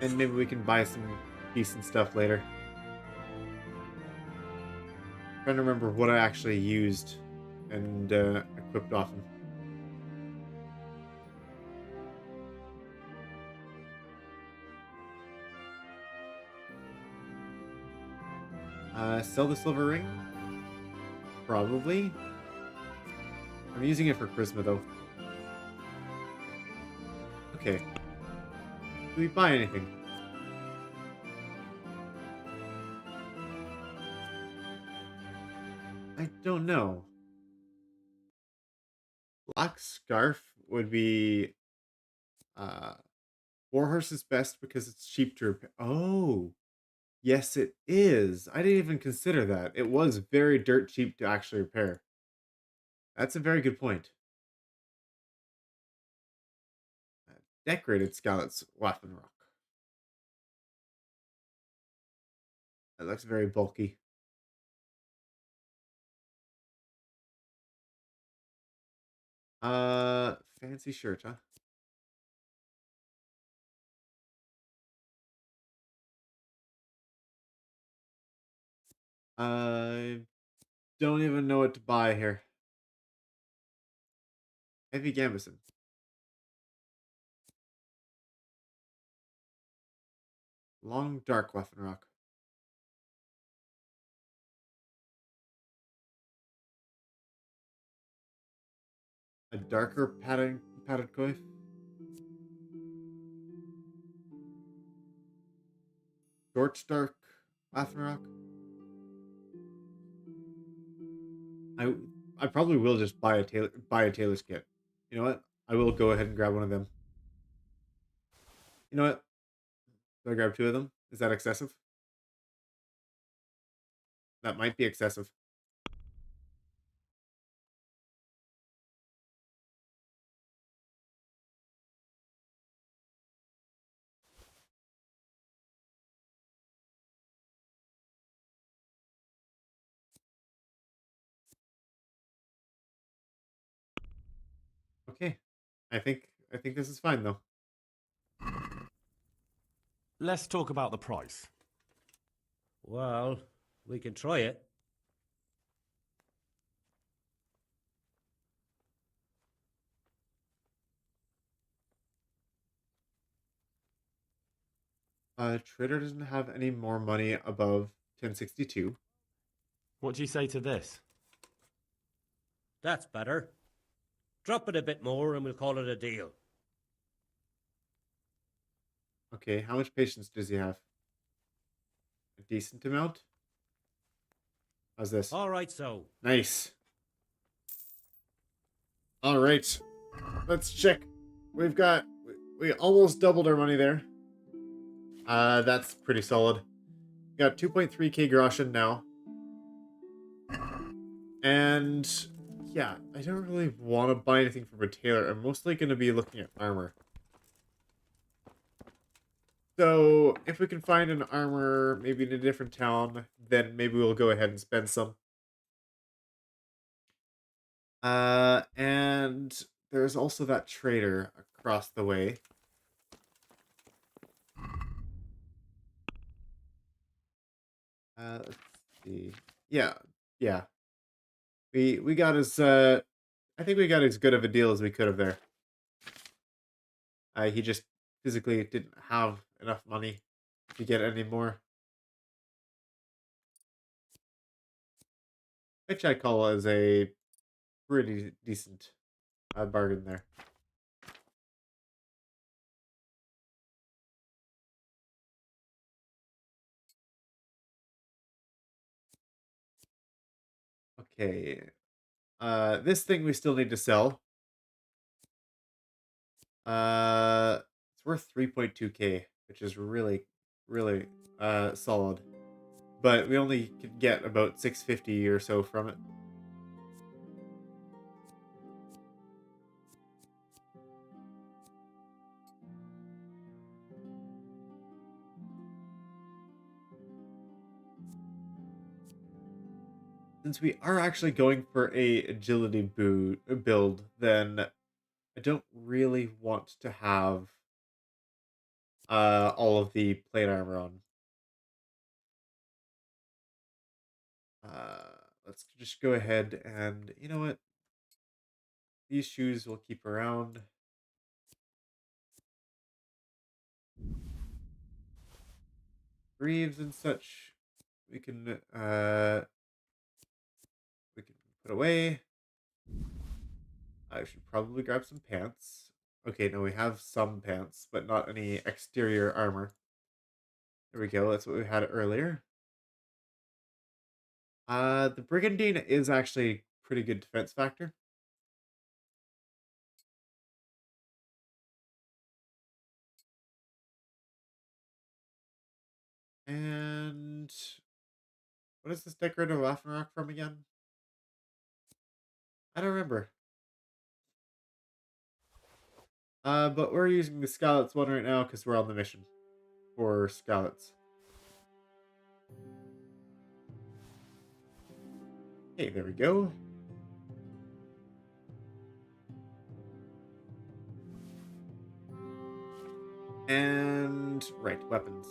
And maybe we can buy some decent stuff later. trying to remember what I actually used and equipped off him. Sell the silver ring? Probably. I'm using it for charisma though. Okay. Do we buy anything? I don't know. Black scarf would be Warhorse's best because it's cheap to repair. Oh, yes it is. I didn't even consider that. It was very dirt cheap to actually repair. That's a very good point. Decorated Skalitz Waffenrock. That looks very bulky. Fancy shirt, huh? I don't even know what to buy here. Heavy gambeson. Long dark Waffenrock. A darker padded coif. Short dark Waffenrock. I probably will just buy a tailor's kit. You know what? I will go ahead and grab one of them. You know what? Do I grab two of them? Is that excessive? That might be excessive. Okay. I think this is fine though. Let's talk about the price. Well, we can try it. Trader doesn't have any more money above 1062. What do you say to this? That's better. Drop it a bit more and we'll call it a deal. Okay, how much patience does he have? A decent amount? How's this? All right, so. Nice. All right. Let's check. We almost doubled our money there. That's pretty solid. Got 2.3k groschen now. And yeah, I don't really want to buy anything from a tailor. I'm mostly going to be looking at armor. So if we can find an armor, maybe in a different town, then maybe we'll go ahead and spend some. And there's also that trader across the way. Let's see. Yeah. We got as I think we got as good of a deal as we could have there. He just physically didn't have enough money to get any more. Which I call as a pretty decent bargain there. Okay. This thing we still need to sell. It's worth 3.2k, which is really solid. But we only could get about 650 or so from it. Since we are actually going for a agility build, then I don't really want to have all of the plate armor on. let's just go ahead and, you know what? These shoes we'll keep around. Greaves and such, we can put away. I should probably grab some pants. Okay, no, we have some pants, but not any exterior armor. There we go. That's what we had earlier. The Brigandine is actually pretty good defense factor. And what is this decorator Waffenrock from again? I don't remember. But we're using the Skalitz one right now because we're on the mission for Skalitz. Okay, there we go. And right, weapons.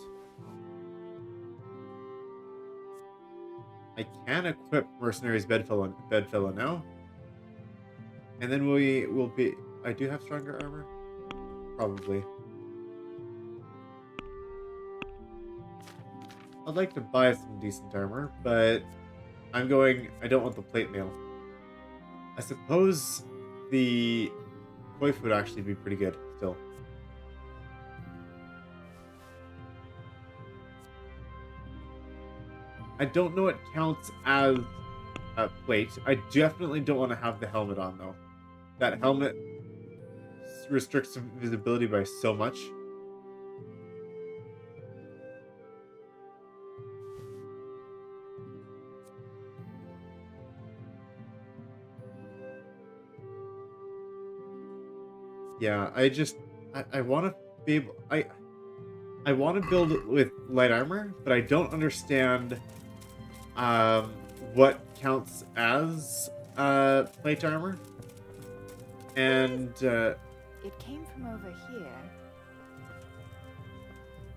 I can equip Mercenary's bedfellow now. And then we will be... I do have stronger armor? Probably. I'd like to buy some decent armor, but I don't want the plate mail. I suppose the coif would actually be pretty good still. I don't know what counts as a plate. I definitely don't want to have the helmet on, though. That helmet restricts visibility by so much. Yeah, I want to be able... I want to build with light armor, but I don't understand what counts as plate armor. And it came from over here.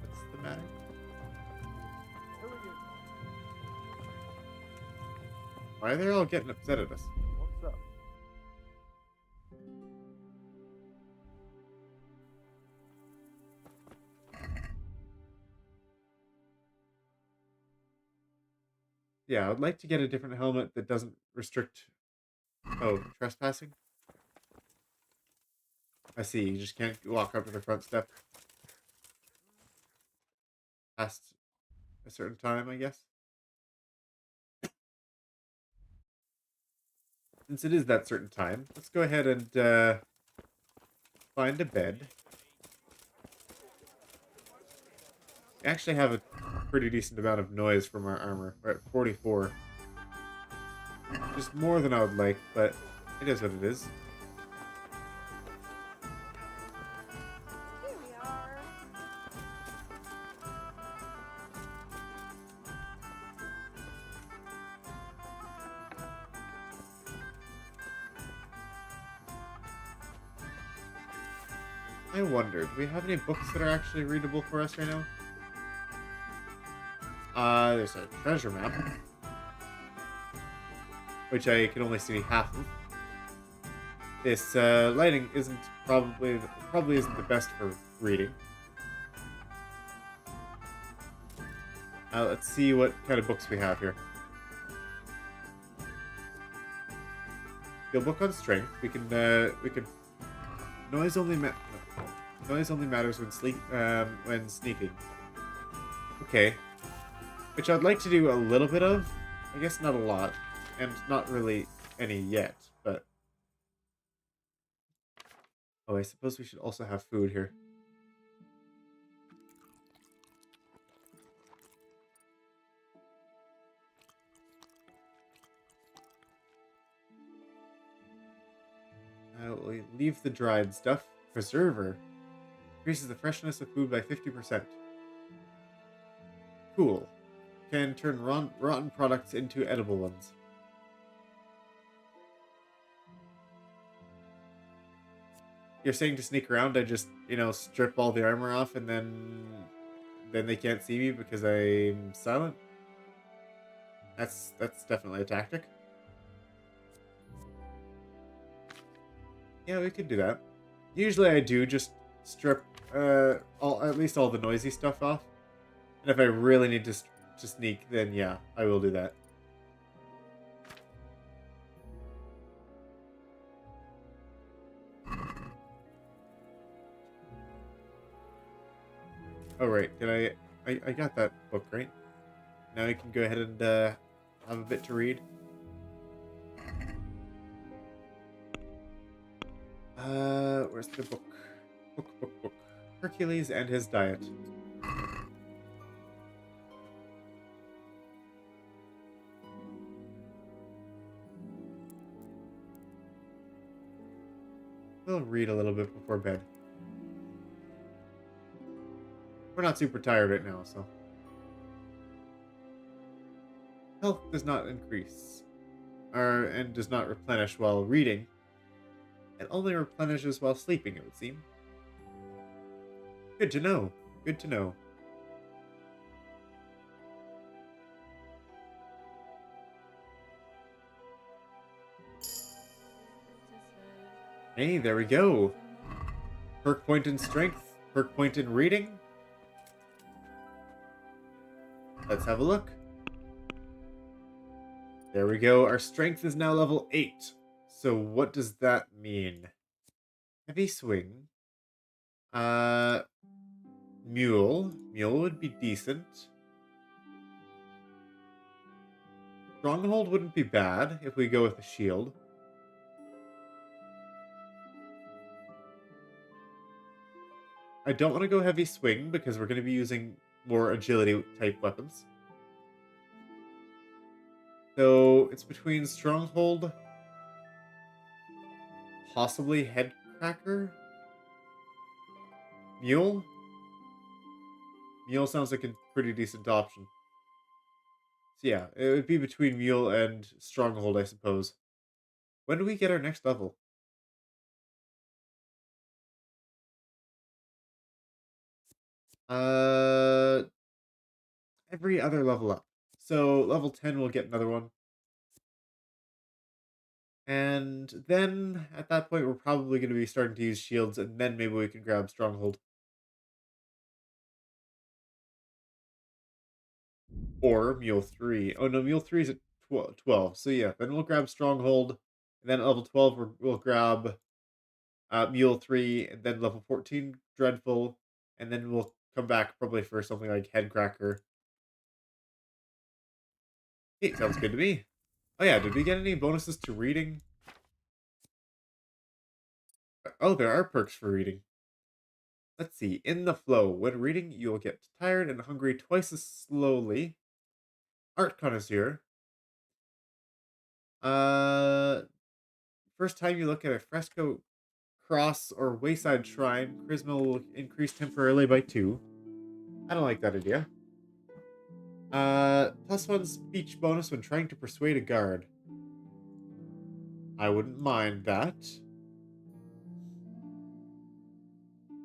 What's the matter? Why are they all getting upset at us? What's up? Yeah, I would like to get a different helmet that doesn't restrict... Oh, trespassing? I see, you just can't walk up to the front step past a certain time, I guess. Since it is that certain time, let's go ahead and find a bed. We actually have a pretty decent amount of noise from our armor. We're at 44. Just more than I would like, but it is what it is. Here we are. I wonder, do we have any books that are actually readable for us right now? There's a treasure map, which I can only see half of. This lighting probably isn't the best for reading. Let's see what kind of books we have here. Skill book on strength. We can noise only matters when sneaking. Okay. Which I'd like to do a little bit of. I guess not a lot. And not really any yet, but... Oh, I suppose we should also have food here. We leave the dried stuff. Preserver. Increases the freshness of food by 50%. Cool. Can turn rotten products into edible ones. You're saying to sneak around, I just, strip all the armor off and then they can't see me because I'm silent? That's definitely a tactic. Yeah, we could do that. Usually I do just strip at least all the noisy stuff off. And if I really need to sneak, then yeah, I will do that. Oh right, did I got that book, right? Now I can go ahead and have a bit to read. Where's the book? Book. Hercules and his diet. We'll read a little bit before bed. We're not super tired right now, so. Health does not increase, and does not replenish while reading. It only replenishes while sleeping, it would seem. Good to know. Good to know. Hey, there we go. Perk point in strength, perk point in reading. Let's have a look. There we go. Our strength is now level 8. So what does that mean? Heavy swing. Mule. Mule would be decent. Stronghold wouldn't be bad if we go with the shield. I don't want to go heavy swing because we're going to be using more agility type weapons. So it's between Stronghold, possibly Head Cracker, Mule. Mule sounds like a pretty decent option. So yeah, it would be between Mule and Stronghold, I suppose. When do we get our next level? Every other level up. So level 10 we'll get another one. And then at that point we're probably going to be starting to use shields, and then maybe we can grab Stronghold. Or Mule 3. Oh no, Mule 3 is at 12. So yeah, then we'll grab Stronghold, and then at level 12 we'll grab Mule 3, and then level 14 Dreadful, and then we'll come back probably for something like Headcracker. Hey, sounds good to me. Oh yeah, did we get any bonuses to reading? Oh, there are perks for reading. Let's see. In the flow. When reading, you'll get tired and hungry twice as slowly. Art connoisseur. First time you look at a fresco, cross, or wayside shrine, charisma will increase temporarily by 2. I don't like that idea. +1 speech bonus when trying to persuade a guard. I wouldn't mind that.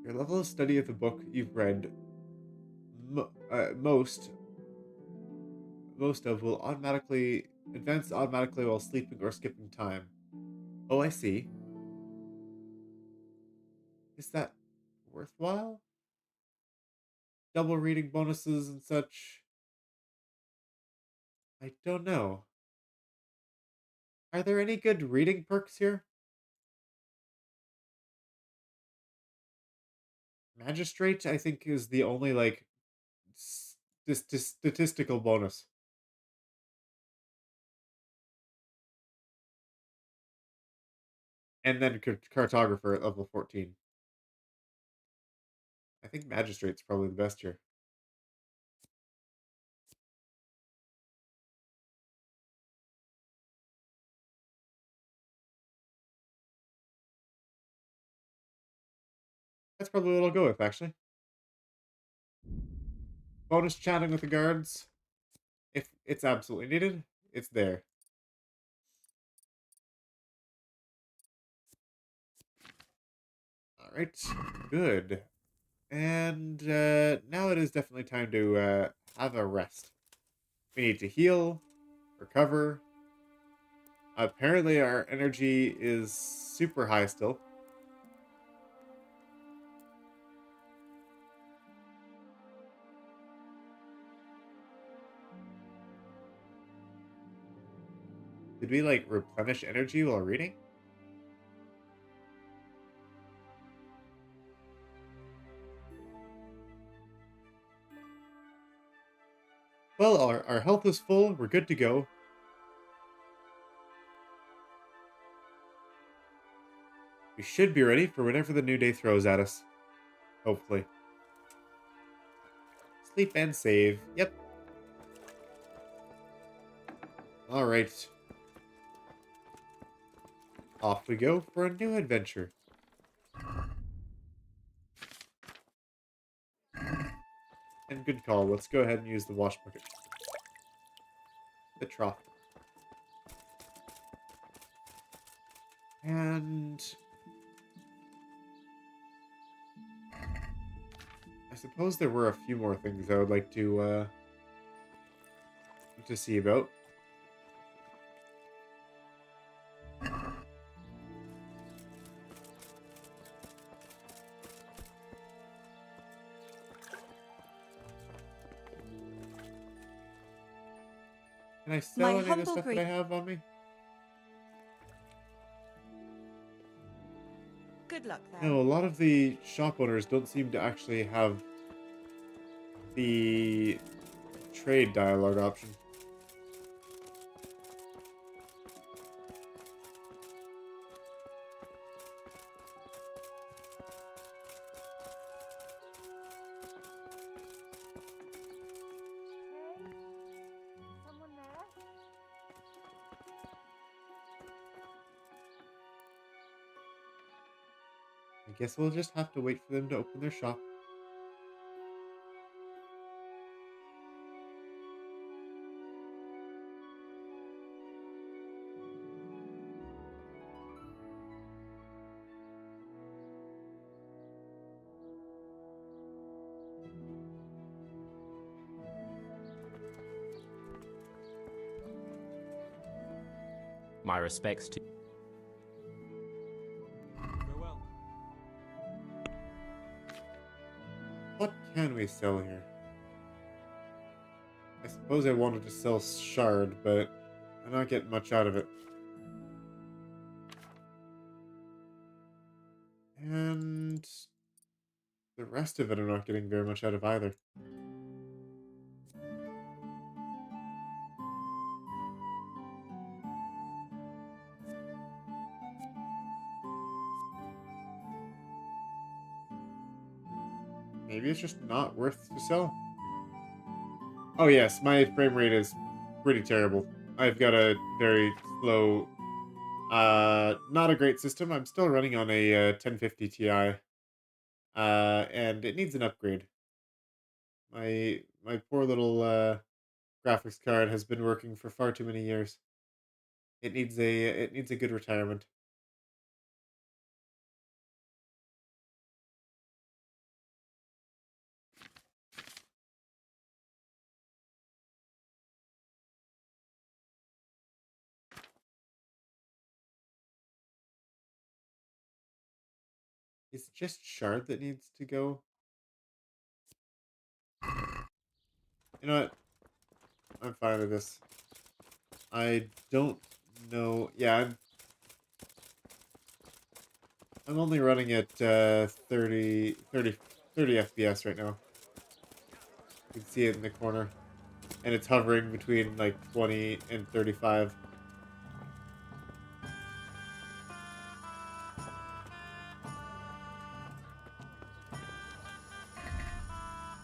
Your level of study of the book you've read most of will automatically advance automatically while sleeping or skipping time. Oh, I see. Is that worthwhile? Double reading bonuses and such. I don't know. Are there any good reading perks here? Magistrate, I think, is the only, like, statistical bonus. And then Cartographer at level 14. I think Magistrate's probably the best here. That's probably what I'll go with, actually. Bonus chatting with the guards. If it's absolutely needed, it's there. Alright, good. And now it is definitely time to have a rest. We need to heal, Recover. Apparently our energy is super high still. Did we, like, replenish energy while reading? Well, our health is full. We're good to go. We should be ready for whatever the new day throws at us. Hopefully. Sleep and save. Yep. Alright. Off we go for a new adventure. And good call. Let's go ahead and use the wash bucket. The trough. And I suppose there were a few more things I would like to see about. Can I sell any of the stuff that I have on me? Good luck then. No, a lot of the shop owners don't seem to actually have the trade dialogue option. Someone there? I guess we'll just have to wait for them to open their shop. My respects to... Farewell. What can we sell here? I suppose I wanted to sell shard, but I'm not getting much out of it. And the rest of it I'm not getting very much out of either. Maybe it's just not worth to sell. Oh yes, my frame rate is pretty terrible. I've got a very slow, not a great system. I'm still running on a 1050 Ti, and it needs an upgrade. My poor little graphics card has been working for far too many years. It needs a good retirement. Is it just shard that needs to go? You know what? I'm fine with this. I don't know. Yeah, I'm only running at 30 FPS right now. You can see it in the corner. And it's hovering between like 20 and 35.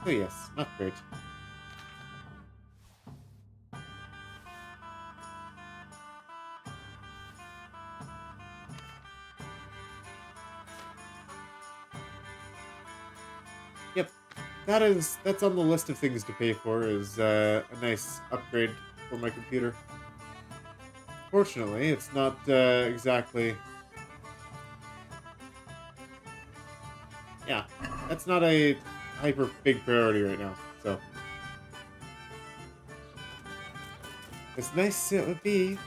Oh yes, not great. Yep, that's on the list of things to pay for, is a nice upgrade for my computer. Fortunately, it's not exactly... Yeah, that's not a hyper big priority right now, so... As nice as it would be.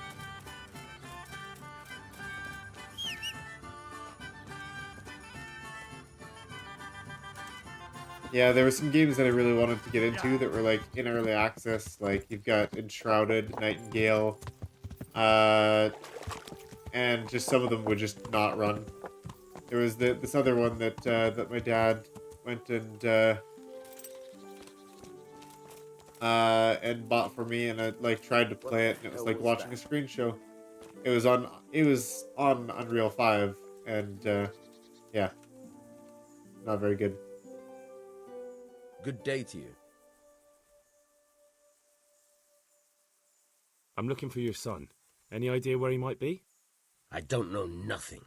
Yeah, there were some games that I really wanted to get into that were like in early access. Like you've got Enshrouded, Nightingale, and just some of them would just not run. There was this other one that that my dad went and bought for me, and I like tried to play it, and it was like watching a screen show. It was on Unreal 5, and yeah, not very good. Good day to you. I'm looking for your son. Any idea where he might be? I don't know nothing.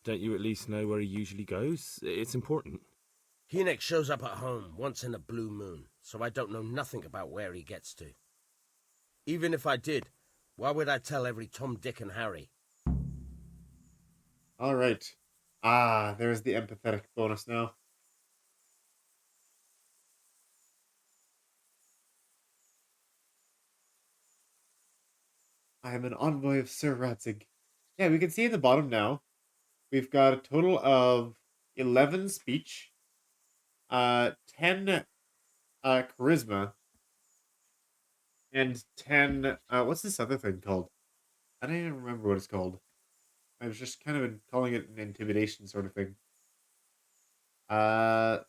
Don't you at least know where he usually goes? It's important. Hynek shows up at home once in a blue moon, so I don't know nothing about where he gets to. Even if I did, why would I tell every Tom, Dick, and Harry? All right. Ah, there's the empathetic bonus now. I am an envoy of Sir Radzig. Yeah, we can see at the bottom now. We've got a total of 11 speech, 10 charisma, and 10 what's this other thing called? I don't even remember what it's called. I was just kind of calling it an intimidation sort of thing. But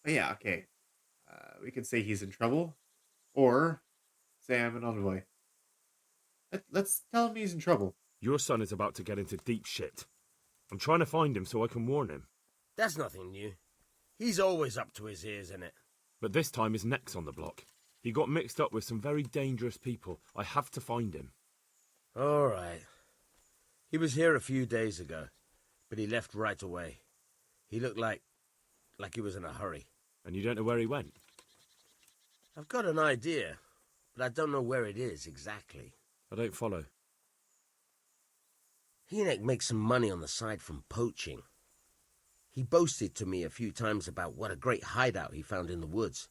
yeah, okay. We could say he's in trouble, or say I'm an envoy. Let's tell him he's in trouble. Your son is about to get into deep shit. I'm trying to find him so I can warn him. That's nothing new. He's always up to his ears in it. But this time his neck's on the block. He got mixed up with some very dangerous people. I have to find him. All right. He was here a few days ago, but he left right away. He looked like he was in a hurry. And you don't know where he went? I've got an idea, but I don't know where it is exactly. I don't follow. Hynek makes some money on the side from poaching. He boasted to me a few times about what a great hideout he found in the woods,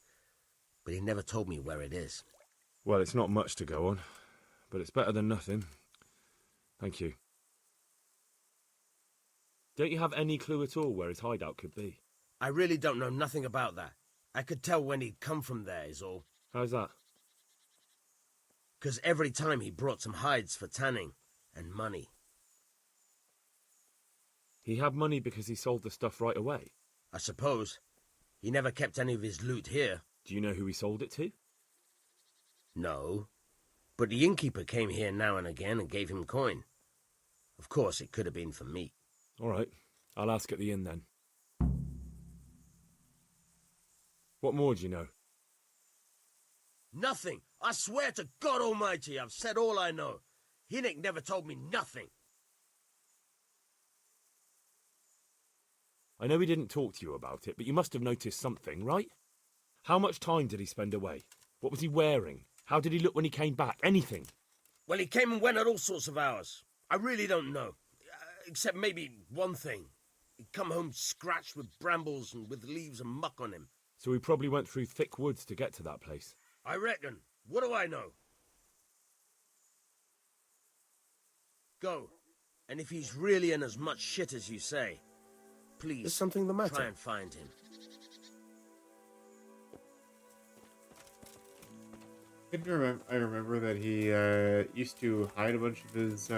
but he never told me where it is. Well, it's not much to go on, but it's better than nothing. Thank you. Don't you have any clue at all where his hideout could be? I really don't know nothing about that. I could tell when he'd come from there, is all. How's that? 'Cause every time he brought some hides for tanning and money. He had money because he sold the stuff right away? I suppose. He never kept any of his loot here. Do you know who he sold it to? No. But the innkeeper came here now and again and gave him coin. Of course, it could have been for meat. All right. I'll ask at the inn then. What more do you know? Nothing. I swear to God Almighty, I've said all I know. Hynek never told me nothing. I know he didn't talk to you about it, but you must have noticed something, right? How much time did he spend away? What was he wearing? How did he look when he came back? Anything? Well, he came and went at all sorts of hours. I really don't know. Except maybe one thing. He'd come home scratched with brambles and with leaves and muck on him. So he probably went through thick woods to get to that place. I reckon. What do I know? Go. And if he's really in as much shit as you say, please, is something the matter? Try and find him. I remember that he used to hide a bunch of his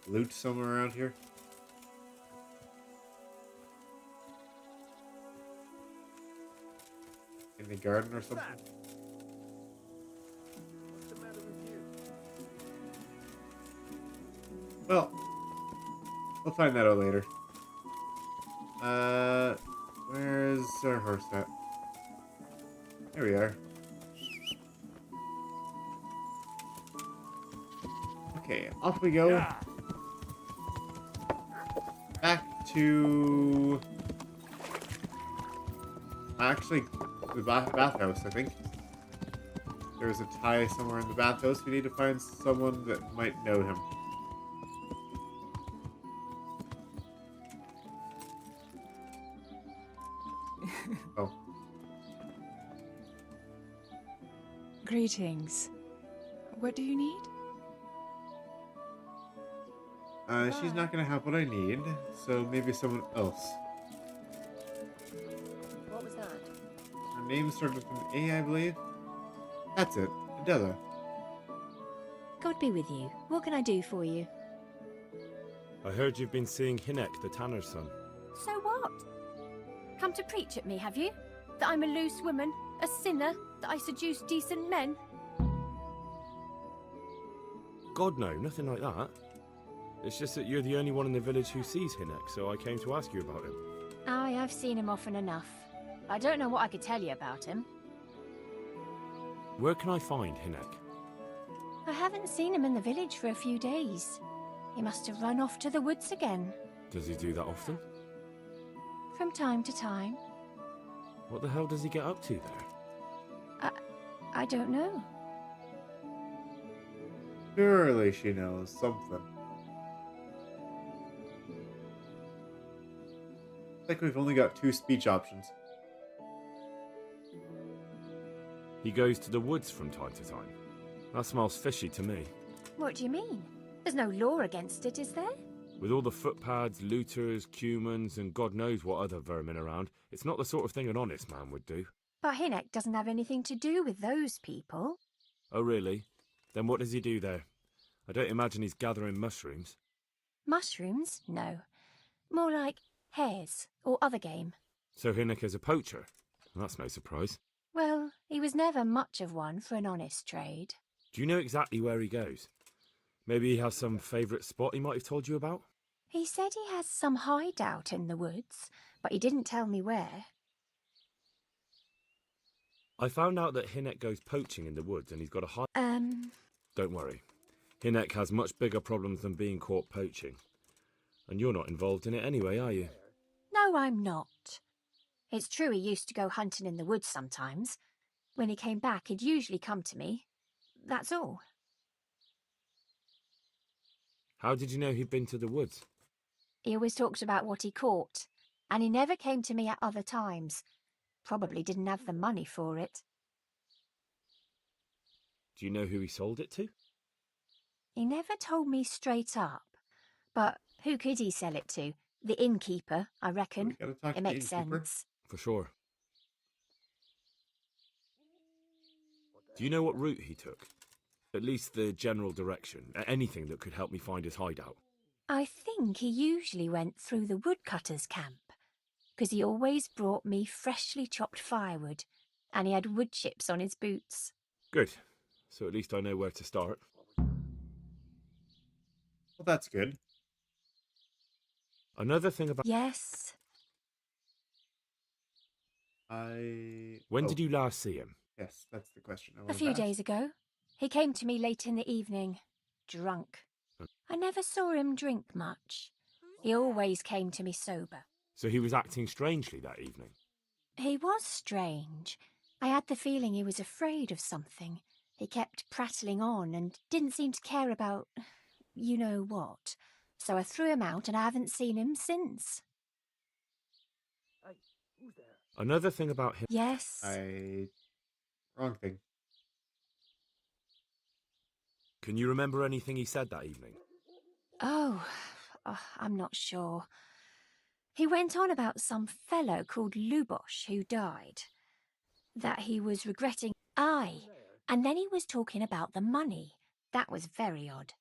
loot somewhere around here. In the garden or something. What's the matter with you? Well, we'll find that out later. Where's our horse at? There we are. Okay, off we go. Back to... Actually, the bathhouse, I think. There's a tie somewhere in the bathhouse. We need to find someone that might know him. Oh. Greetings. What do you need? She's not gonna have what I need, so maybe someone else. What was that? Her name started with an A, I believe. That's it, Adela. God be with you. What can I do for you? I heard you've been seeing Hinek, the tanner's son. So what? Come to preach at me, have you? That I'm a loose woman, a sinner, that I seduce decent men? God, no, nothing like that. It's just that you're the only one in the village who sees Hinek, so I came to ask you about him. Aye, I've seen him often enough. I don't know what I could tell you about him. Where can I find Hinek? I haven't seen him in the village for a few days. He must have run off to the woods again. Does he do that often? From time to time. What the hell does he get up to there? I don't know. Surely she knows something. It's like we've only got 2 speech options. He goes to the woods from time to time. That smells fishy to me. What do you mean? There's no law against it, is there? With all the footpads, looters, cumans, and God knows what other vermin around, it's not the sort of thing an honest man would do. But Hinek doesn't have anything to do with those people. Oh, really? Then what does he do there? I don't imagine he's gathering mushrooms. Mushrooms? No. More like hares or other game. So Hinek is a poacher? That's no surprise. Well, he was never much of one for an honest trade. Do you know exactly where he goes? Maybe he has some favourite spot he might have told you about? He said he has some hideout in the woods, but he didn't tell me where. I found out that Hinek goes poaching in the woods and he's got a hide... Don't worry. Hinek has much bigger problems than being caught poaching. And you're not involved in it anyway, are you? No, I'm not. It's true he used to go hunting in the woods sometimes. When he came back, he'd usually come to me. That's all. How did you know he'd been to the woods? He always talked about what he caught, and he never came to me at other times. Probably didn't have the money for it. Do you know who he sold it to? He never told me straight up. But who could he sell it to? The innkeeper, I reckon. It makes sense. For sure. Do you know what route he took? At least the general direction. Anything that could help me find his hideout. I think he usually went through the woodcutter's camp, because he always brought me freshly chopped firewood, and he had wood chips on his boots. Good. So at least I know where to start. Well, that's good. Another thing about... Yes? When did you last see him? Yes, that's the question. A few days ago. He came to me late in the evening, drunk. I never saw him drink much. He always came to me sober. So he was acting strangely that evening? He was strange. I had the feeling he was afraid of something. He kept prattling on and didn't seem to care about you know what. So I threw him out and I haven't seen him since. Hey, who's there? Another thing about him... Yes? Wrong thing. Can you remember anything he said that evening? Oh, I'm not sure. He went on about some fellow called Lubosh who died. That he was regretting... Aye, and then he was talking about the money. That was very odd.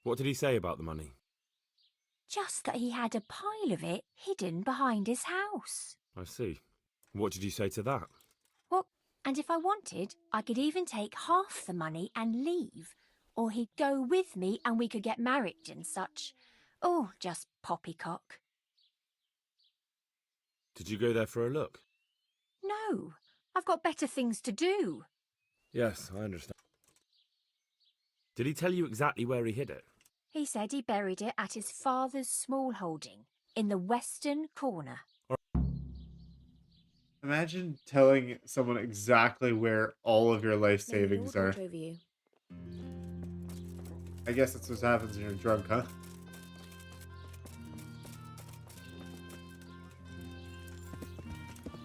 What did he say about the money? Just that he had a pile of it hidden behind his house. I see. What did you say to that? Well, and if I wanted, I could even take half the money and leave. Or he'd go with me and we could get married and such. Oh, just poppycock. Did you go there for a look? No, I've got better things to do. Yes, I understand. Did he tell you exactly where he hid it? He said he buried it at his father's small holding, in the western corner. Imagine telling someone exactly where all of your life savings are. I guess that's what happens when you're drunk, huh?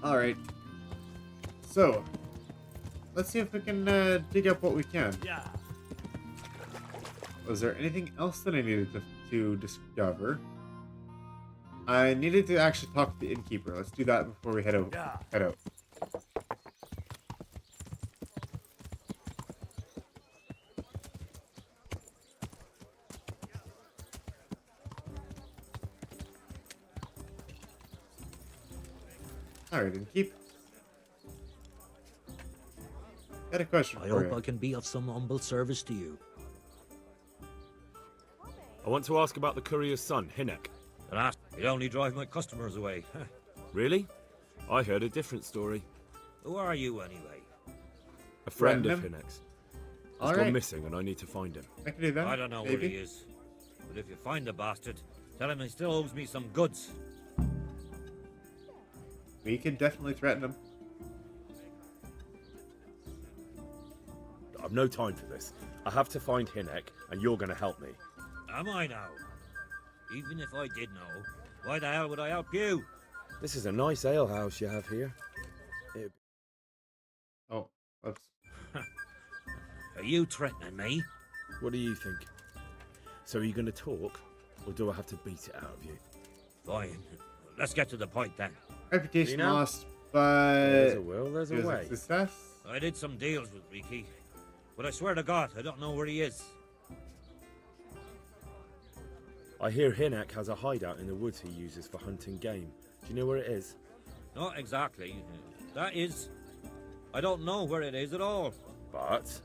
Alright. So, let's see if we can dig up what we can. Yeah. Was there anything else that I needed to discover? I needed to actually talk to the innkeeper. Let's do that before we head out. Yeah. Head out. Alright, innkeep. Got a question I for hope you. I can be of some humble service to you. I want to ask about the courier's son, Hinek. Alas, he'd only drive my customers away. Really? I heard a different story. Who are you, anyway? A friend of Random? Hinek's. He's Alright. gone missing and I need to find him. I can do that. I don't know maybe. where he is. But if you find the bastard, tell him he still owes me some goods. We can definitely threaten him. I've no time for this. I have to find Hinek and you're going to help me. Am I now? Even if I did know, why the hell would I help you? This is a nice alehouse you have here. Oh, oops. Are you threatening me? What do you think? So are you going to talk, or do I have to beat it out of you? Fine. Let's get to the point then. Reputation You know, lost, but There's a will, there's it a was way. success. I did some deals with Reeky, but I swear to God, I don't know where he is. I hear Hinek has a hideout in the woods he uses for hunting game. Do you know where it is? Not exactly. That is... I don't know where it is at all. But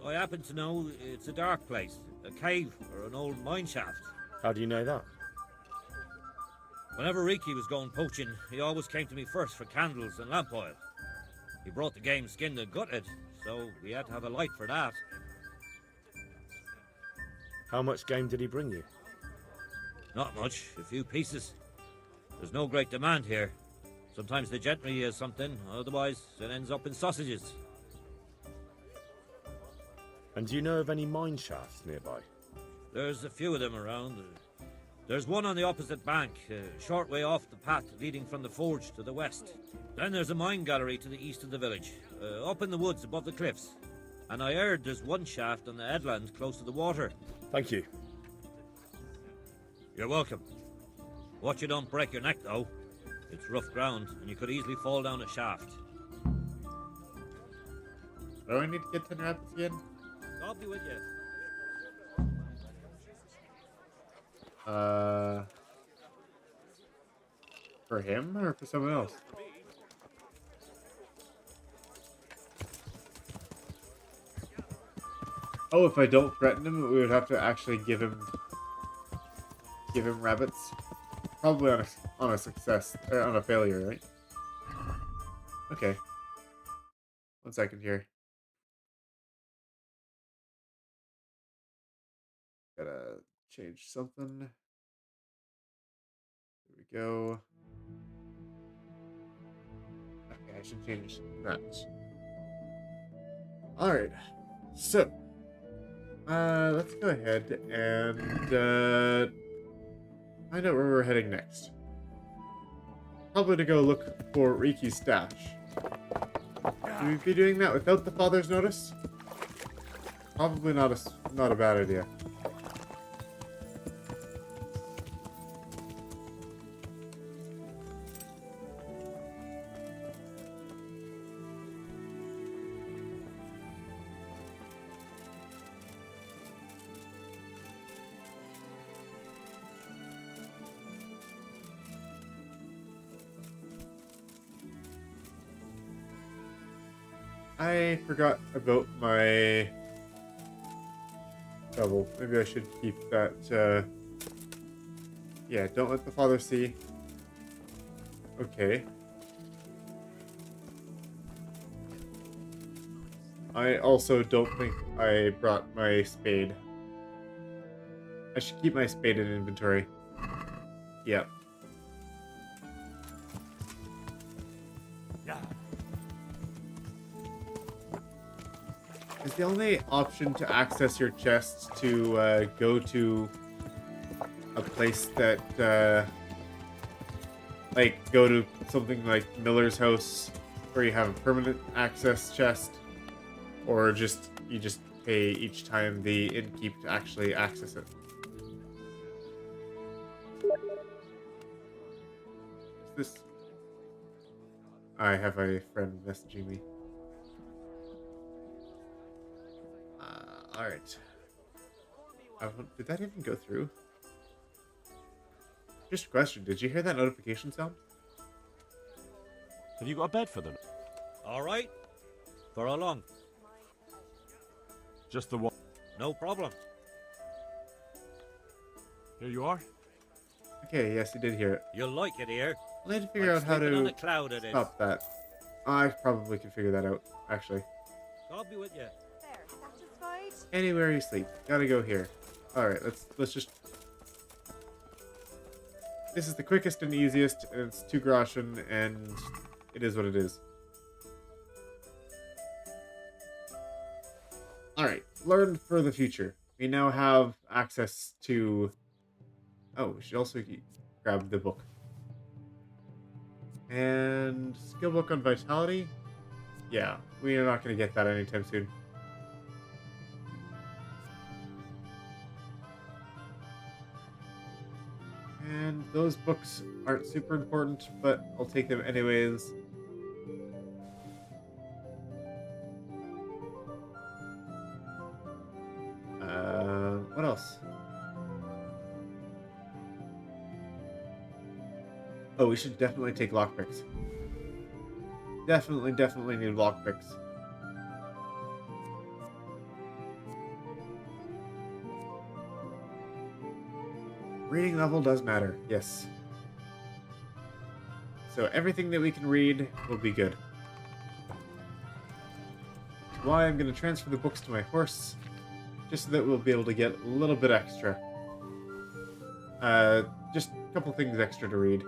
I happen to know it's a dark place. A cave or an old mine shaft. how do you know that? Whenever Reeky was going poaching, he always came to me first for candles and lamp oil. He brought the game skinned and gutted, so we had to have a light for that. How much game did he bring you? Not much, a few pieces. There's no great demand here. Sometimes the gentry has something, otherwise it ends up in sausages. And do you know of any mine shafts nearby? There's a few of them around. There's one on the opposite bank, a short way off the path leading from the forge to the west. Then there's a mine gallery to the east of the village, up in the woods above the cliffs. And I heard there's one shaft on the headland close to the water. Thank you. You're welcome. Watch you don't break your neck, though. It's rough ground, and you could easily fall down a shaft. Do I need to get 10 rabbits again? I'll be with you. For him or for someone else? Oh, if I don't threaten him, we would have to actually give him rabbits. Probably on a success or on a failure, right? Okay. 1 second here. Gotta change something. Here we go. Okay, I should change that. Alright. So let's go ahead and find out where we're heading next. Probably to go look for Reeky's stash. Should we be doing that without the father's notice? Probably not a bad idea. I forgot about my shovel. Maybe I should keep that, yeah, don't let the father see. Okay. I also don't think I brought my spade. I should keep my spade in inventory. Yep. Is the only option to access your chests to go to a place that, like, go to something like Miller's house where you have a permanent access chest, or you just pay each time the innkeep to actually access it. What's this? I have a friend messaging me. Alright. Did that even go through? Just a question, did you hear that notification sound? Have you got a bed for them? All right. For how long? Just the one. No problem. Here you are. Okay, yes, you did hear it. You'll like it here. I need to figure out how sleeping on to a cloud it is. stop that. I probably can figure that out, actually. I'll be with you. There, satisfied? Anywhere you sleep. Gotta go here. Alright, let's just... This is the quickest and easiest, and it's 2 groschen, and it is what it is. Alright, learn for the future. We now have access to... Oh, we should also grab the book. And skill book on vitality? Yeah, we are not going to get that anytime soon. And those books aren't super important, but I'll take them anyways. What else? Oh, we should definitely take lockpicks. Definitely need lockpicks. Reading level does matter, yes. So everything that we can read will be good. That's why I'm going to transfer the books to my horse, just so that we'll be able to get a little bit extra. Just a couple things extra to read.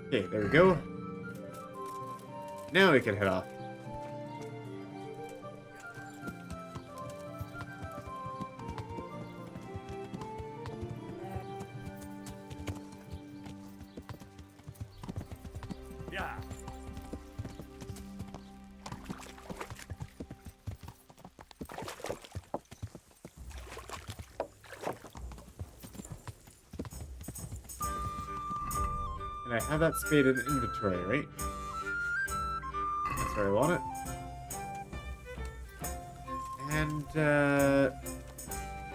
Okay, there we go. Now we can head off. Yeah. And I have that spade in inventory, right? That's where I want it. And,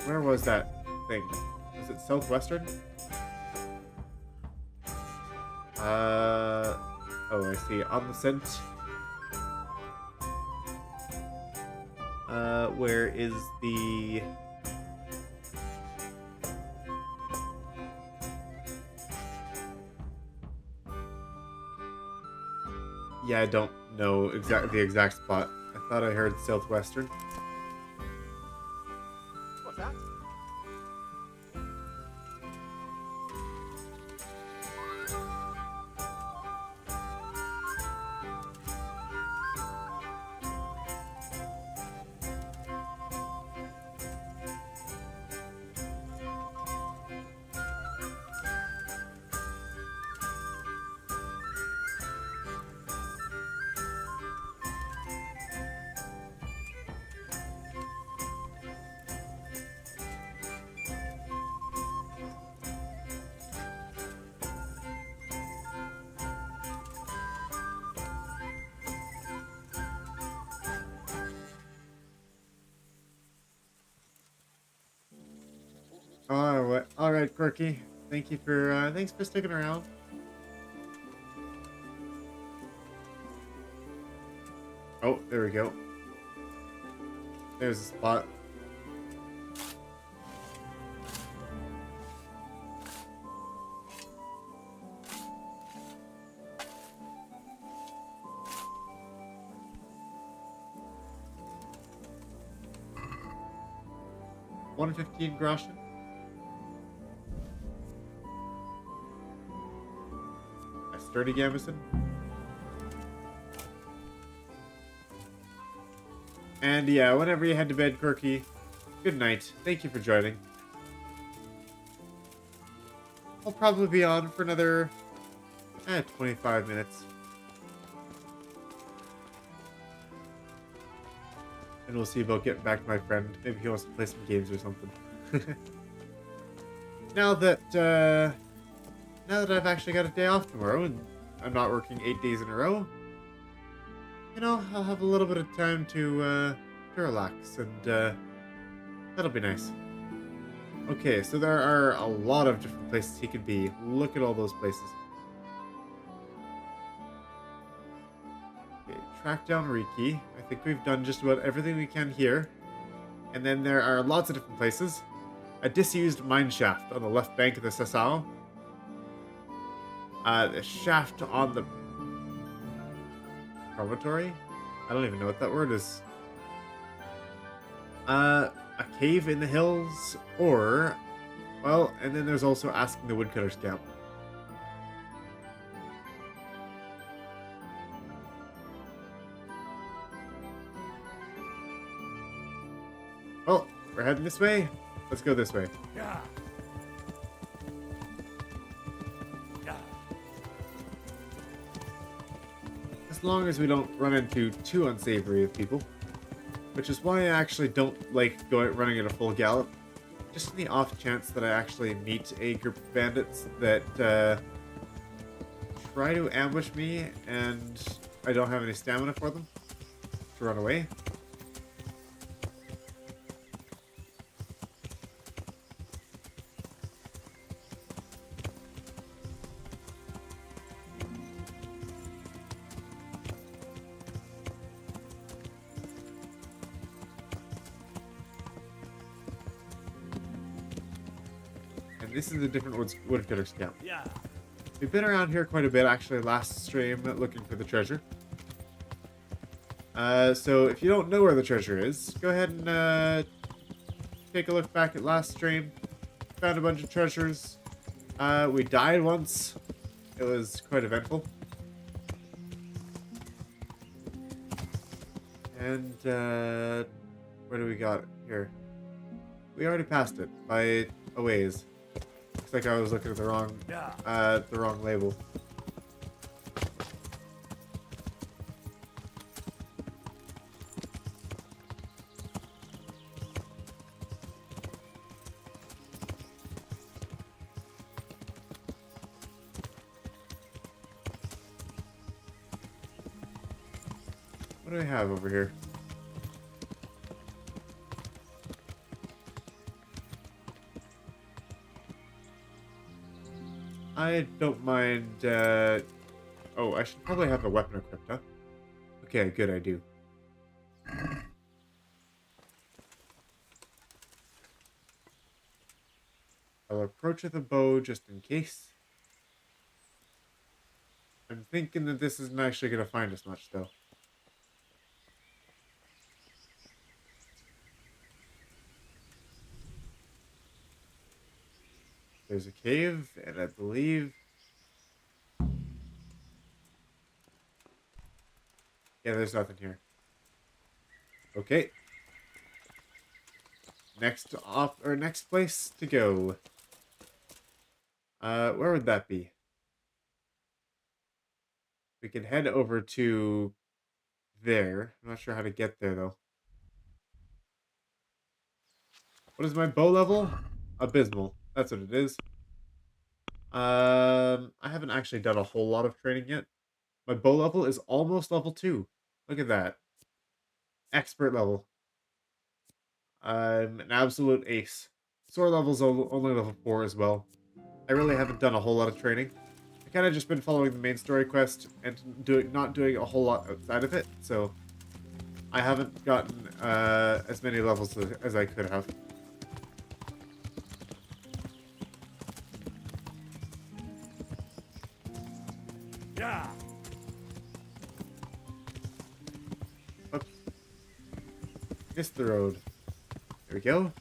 where was that thing? Was it southwestern? Oh, I see. On the scent. Where is the... Yeah, I don't know the exact spot. I thought I heard southwestern. What's that? All right, Quirky. Thank you for thanks for sticking around. Oh, there we go. There's a spot. $115 groschen. A sturdy gambeson. And yeah, whenever you head to bed, Quirky, good night. Thank you for joining. I'll probably be on for another 25 minutes. And we'll see about getting back to my friend. Maybe he wants to play some games or something. Now that I've actually got a day off tomorrow and I'm not working 8 days in a row, you know, I'll have a little bit of time to relax, and that'll be nice. Okay, so there are a lot of different places he could be. Look at all those places. Okay, track down Reeky. I think we've done just about everything we can here. And then there are lots of different places. A disused mine shaft on the left bank of the Sasao. The shaft on the promontory? I don't even know what that word is. A cave in the hills, or, well, and then there's also asking the woodcutter's camp. Well, we're heading this way. Let's go this way. Yeah. As long as we don't run into too unsavory of people. Which is why I actually don't like running at a full gallop. Just in the off chance that I actually meet a group of bandits that try to ambush me and I don't have any stamina for them to run away. This is a different woodcutter's camp. Yeah. We've been around here quite a bit, actually, last stream, looking for the treasure. So if you don't know where the treasure is, go ahead and take a look back at last stream. Found a bunch of treasures. We died once. It was quite eventful. And where do we got here? We already passed it by a ways. Looks like I was looking at the wrong label. What do I have over here? I don't mind, oh, I should probably have a weapon equipped, huh? Okay, good, I do. I'll approach with a bow just in case. I'm thinking that this isn't actually going to find us much, though. There's a cave, and I believe... Yeah, there's nothing here. Okay. Next place to go. Where would that be? We can head over to there. I'm not sure how to get there, though. What is my bow level? Abysmal. That's what it is. I haven't actually done a whole lot of training yet. My bow level is almost level 2. Look at that. Expert level. I'm an absolute ace. Sword level's only level 4 as well. I really haven't done a whole lot of training. I kind of just been following the main story quest and not doing a whole lot outside of it, so I haven't gotten as many levels as I could have. Yeah. Oops. Missed the road. There we go.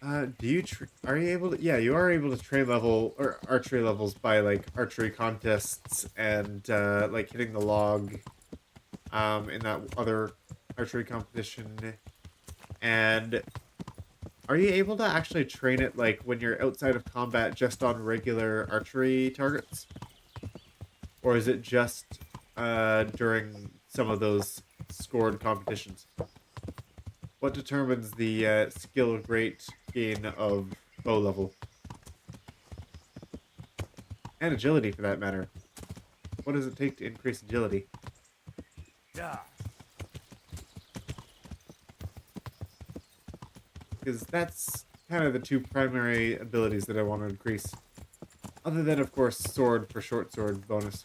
Are you able to? Yeah, you are able to train level or archery levels by like archery contests and like hitting the log in that other archery competition. And Are you able to actually train it, like, when you're outside of combat just on regular archery targets? Or is it just during some of those scored competitions? What determines the skill rate gain of bow level? And agility, for that matter. What does it take to increase agility? Yeah. Because that's kind of the two primary abilities that I want to increase. Other than, of course, sword for short sword bonus.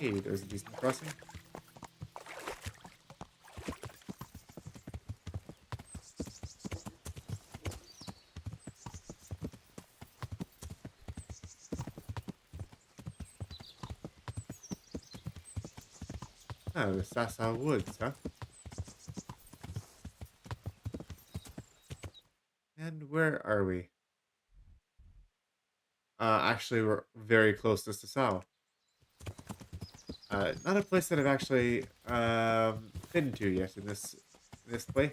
Hey, there's a decent crossing. Oh, the Sasa Woods, huh? And where are we? Actually, we're very close to Sasao. Not a place that I've actually been to yet in this play.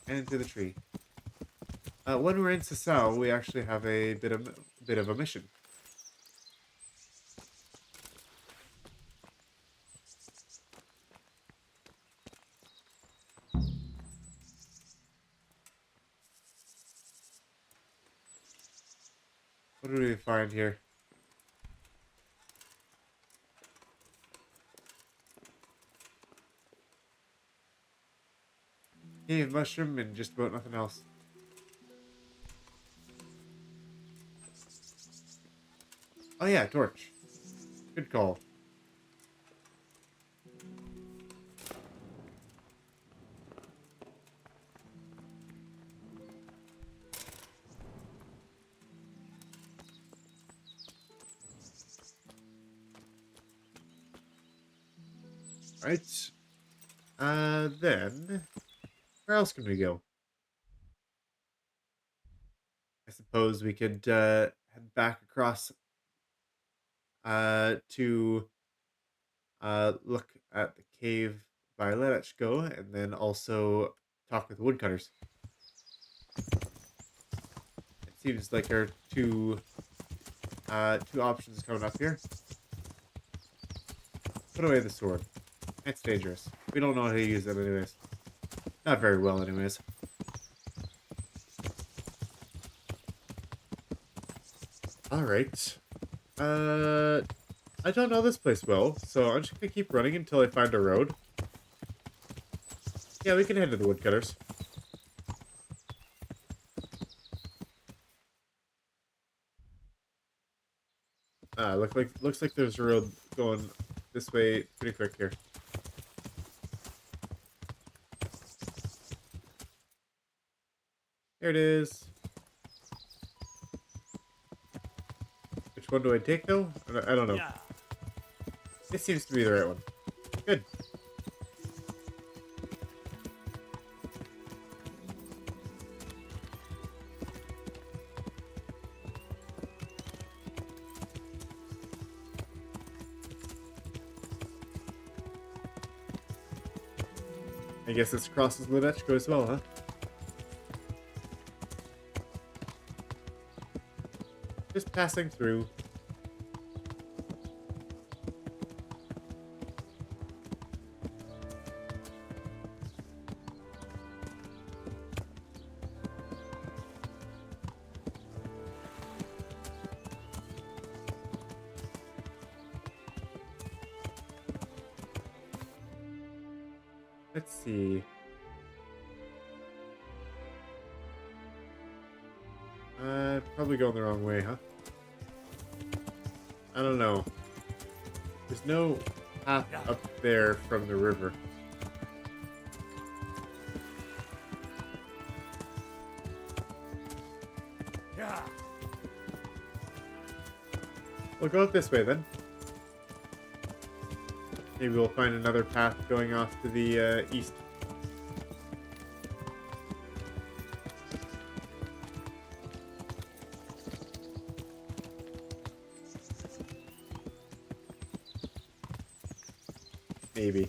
And into the tree. When we're in Sasao, we actually have a bit of a mission. What do we find here? Cave mushroom and just about nothing else. Oh yeah, torch. Good call. Right. Then where else can we go? I suppose we could head back across to look at the cave by Ledetchko and then also talk with woodcutters. It seems like there are two options coming up here. Put away the sword. It's dangerous. We don't know how to use it anyways. Not very well anyways. Alright. I don't know this place well, so I'm just gonna keep running until I find a road. Yeah, we can head to the woodcutters. Looks like there's a road going this way pretty quick here. There it is. Which one do I take though? I don't know. Yeah. This seems to be the right one. Good. I guess this crosses Ledetchko as well, huh? Just passing through. Let's see. Probably going the wrong way, huh? I don't know. There's no path up there from the river. We'll go up this way then. Maybe we'll find another path going off to the east. Maybe.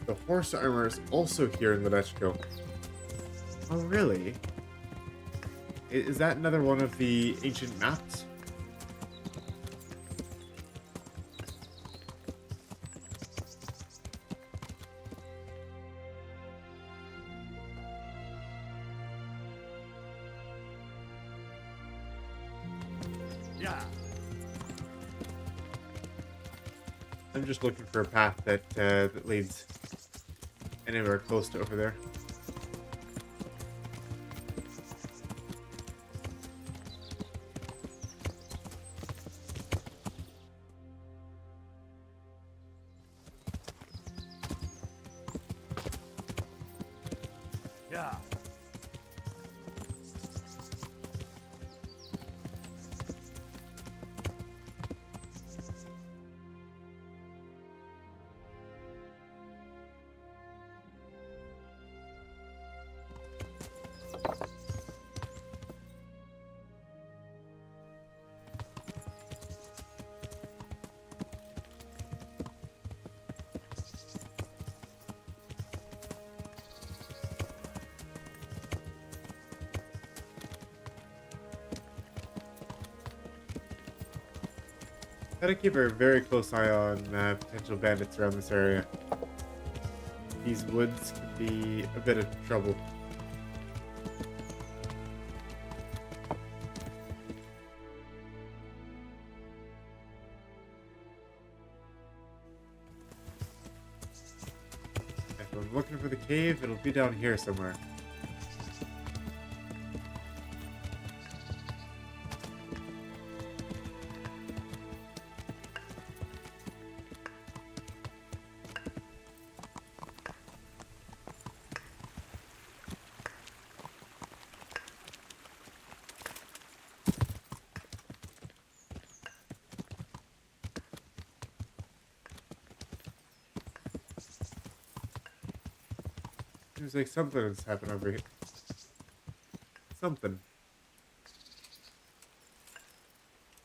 The horse armor is also here in Ledetchko. Oh, really? Is that another one of the ancient maps? Yeah. I'm just looking for a path that leads anywhere close to over there. Yeah. Gotta keep a very close eye on potential bandits around this area. These woods can be a bit of trouble. If I'm looking for the cave, it'll be down here somewhere. Seems like something has happened over here. Something.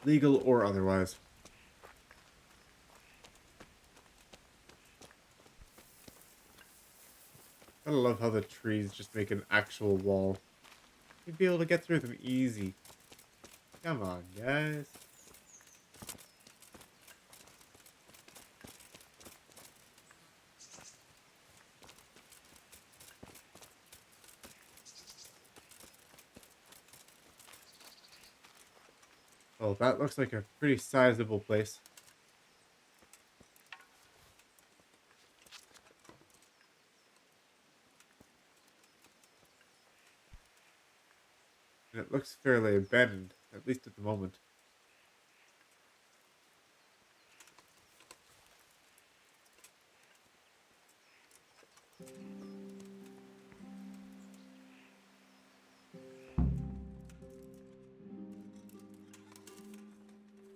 Legal or otherwise. I love how the trees just make an actual wall. You'd be able to get through them easy. Come on, guys. Oh, that looks like a pretty sizable place. And it looks fairly abandoned, at least at the moment.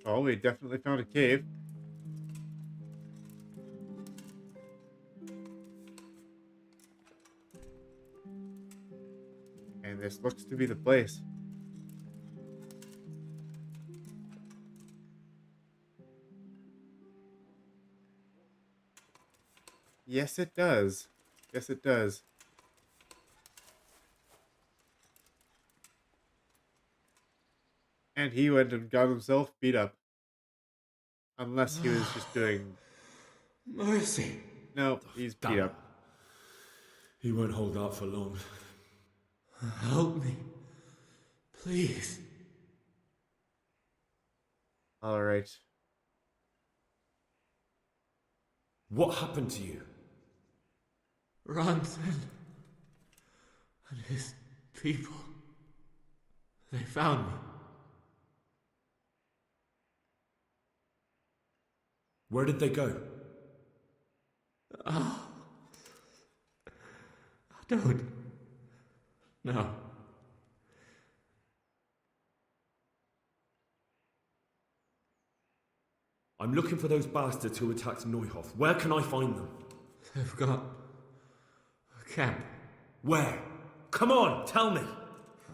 Oh, we definitely found a cave. And this looks to be the place. Yes, it does. Yes, it does. And he went and got himself beat up. Unless he was just doing... Mercy. No, he's beat up. He won't hold out for long. Help me. Please. Alright. What happened to you? Ranson and his people. They found me. Where did they go? Oh. I don't. No. I'm looking for those bastards who attacked Neuhoff. Where can I find them? They've got a camp. Where? Come on, tell me.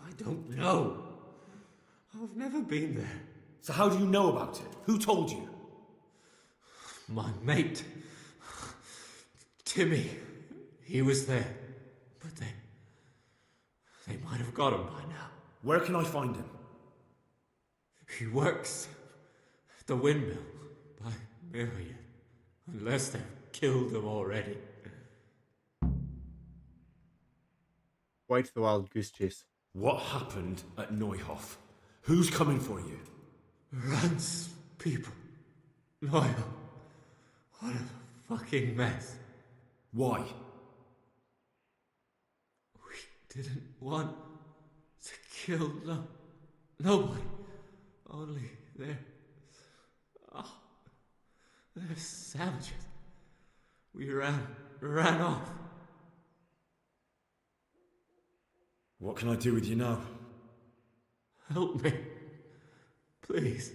I don't know. I've never been there. So how do you know about it? Who told you? My mate, Timmy, he was there. But they might have got him by now. Where can I find him? He works at the windmill by Marion, unless they've killed him already. Quite the wild goose chase. What happened at Neuhoff? Who's coming for you? Rance people. Loyal. What a fucking mess. Why? We didn't want to kill nobody. Only they're savages. We ran off. What can I do with you now? Help me. Please.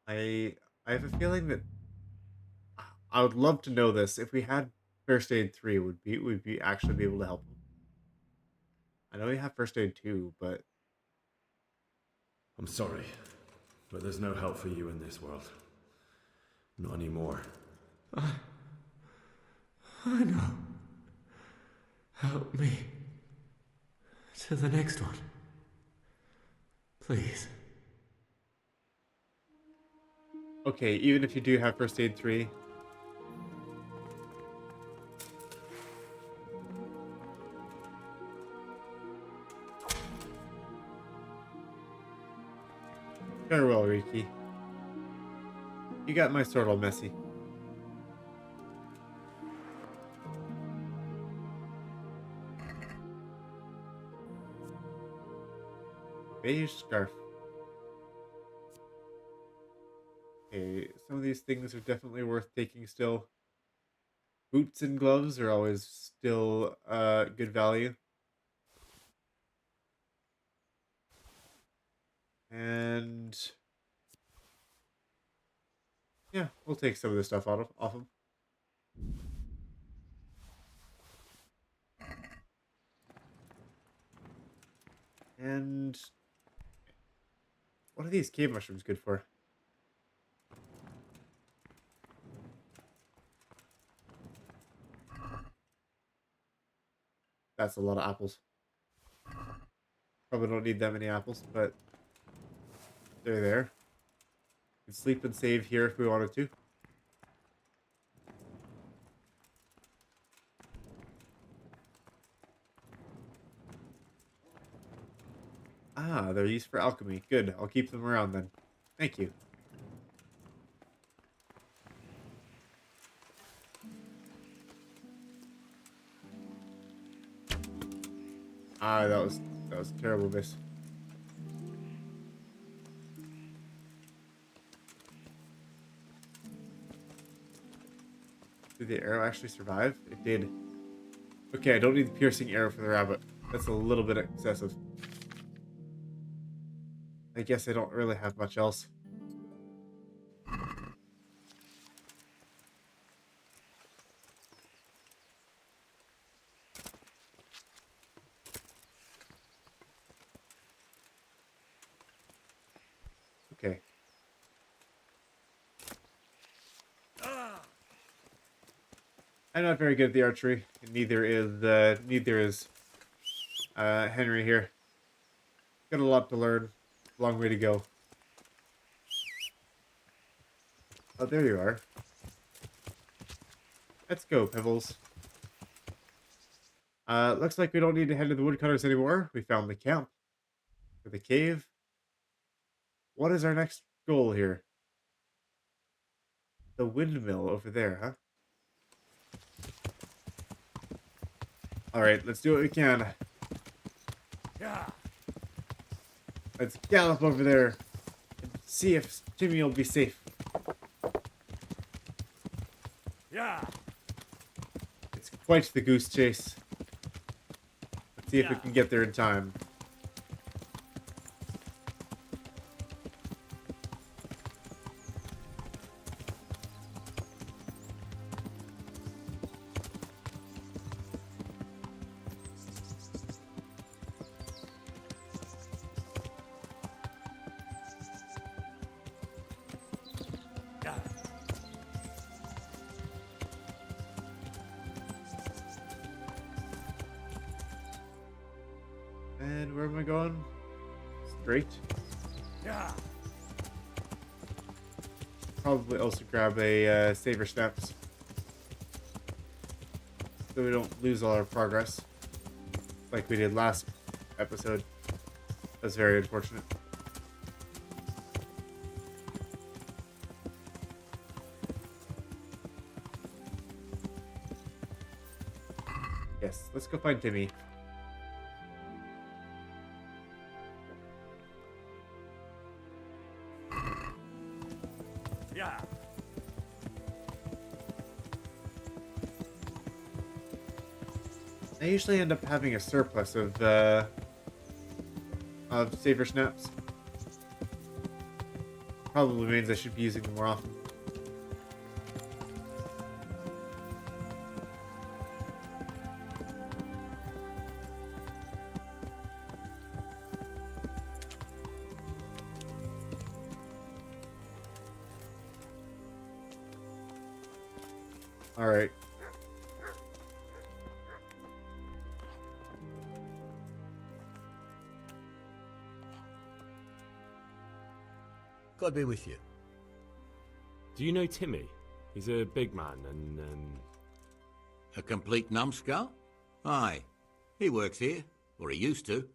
I have a feeling that I would love to know this. If we had first aid 3, would we actually be able to help him? I know we have first aid 2, but I'm sorry, but there's no help for you in this world. Not anymore. I know. Help me to the next one. Please. okay, even if you do have first aid 3, farewell, Reeky. You got my sword all messy. Beige scarf. Okay, some of these things are definitely worth taking still. Boots and gloves are always still good value. And yeah, we'll take some of this stuff off him. And what are these cave mushrooms good for? That's a lot of apples. Probably don't need that many apples, but they're there. We can sleep and save here if we wanted to. Ah, they're used for alchemy. Good. I'll keep them around then. Thank you. Ah, that was a terrible miss. Did the arrow actually survive? It did. Okay, I don't need the piercing arrow for the rabbit. That's a little bit excessive. I guess I don't really have much else. Okay. I'm not very good at the archery, and neither is Henry here. Got a lot to learn. Long way to go. Oh, there you are. Let's go, Pebbles. Looks like we don't need to head to the woodcutters anymore. We found the camp. Or the cave. What is our next goal here? The windmill over there, huh? Alright, let's do what we can. Yeah. Let's gallop over there and see if Timmy will be safe. Yeah. It's quite the goose chase. Let's see if we can get there in time. And where am I going? Straight. Yeah. Probably also grab a saver snaps, so we don't lose all our progress, like we did last episode. That's very unfortunate. Yes, let's go find Timmy. Yeah. I usually end up having a surplus of saver snaps. Probably means I should be using them more often. All right. God be with you. Do you know Timmy? He's a big man and, A complete numbskull? Aye. He works here. Or he used to.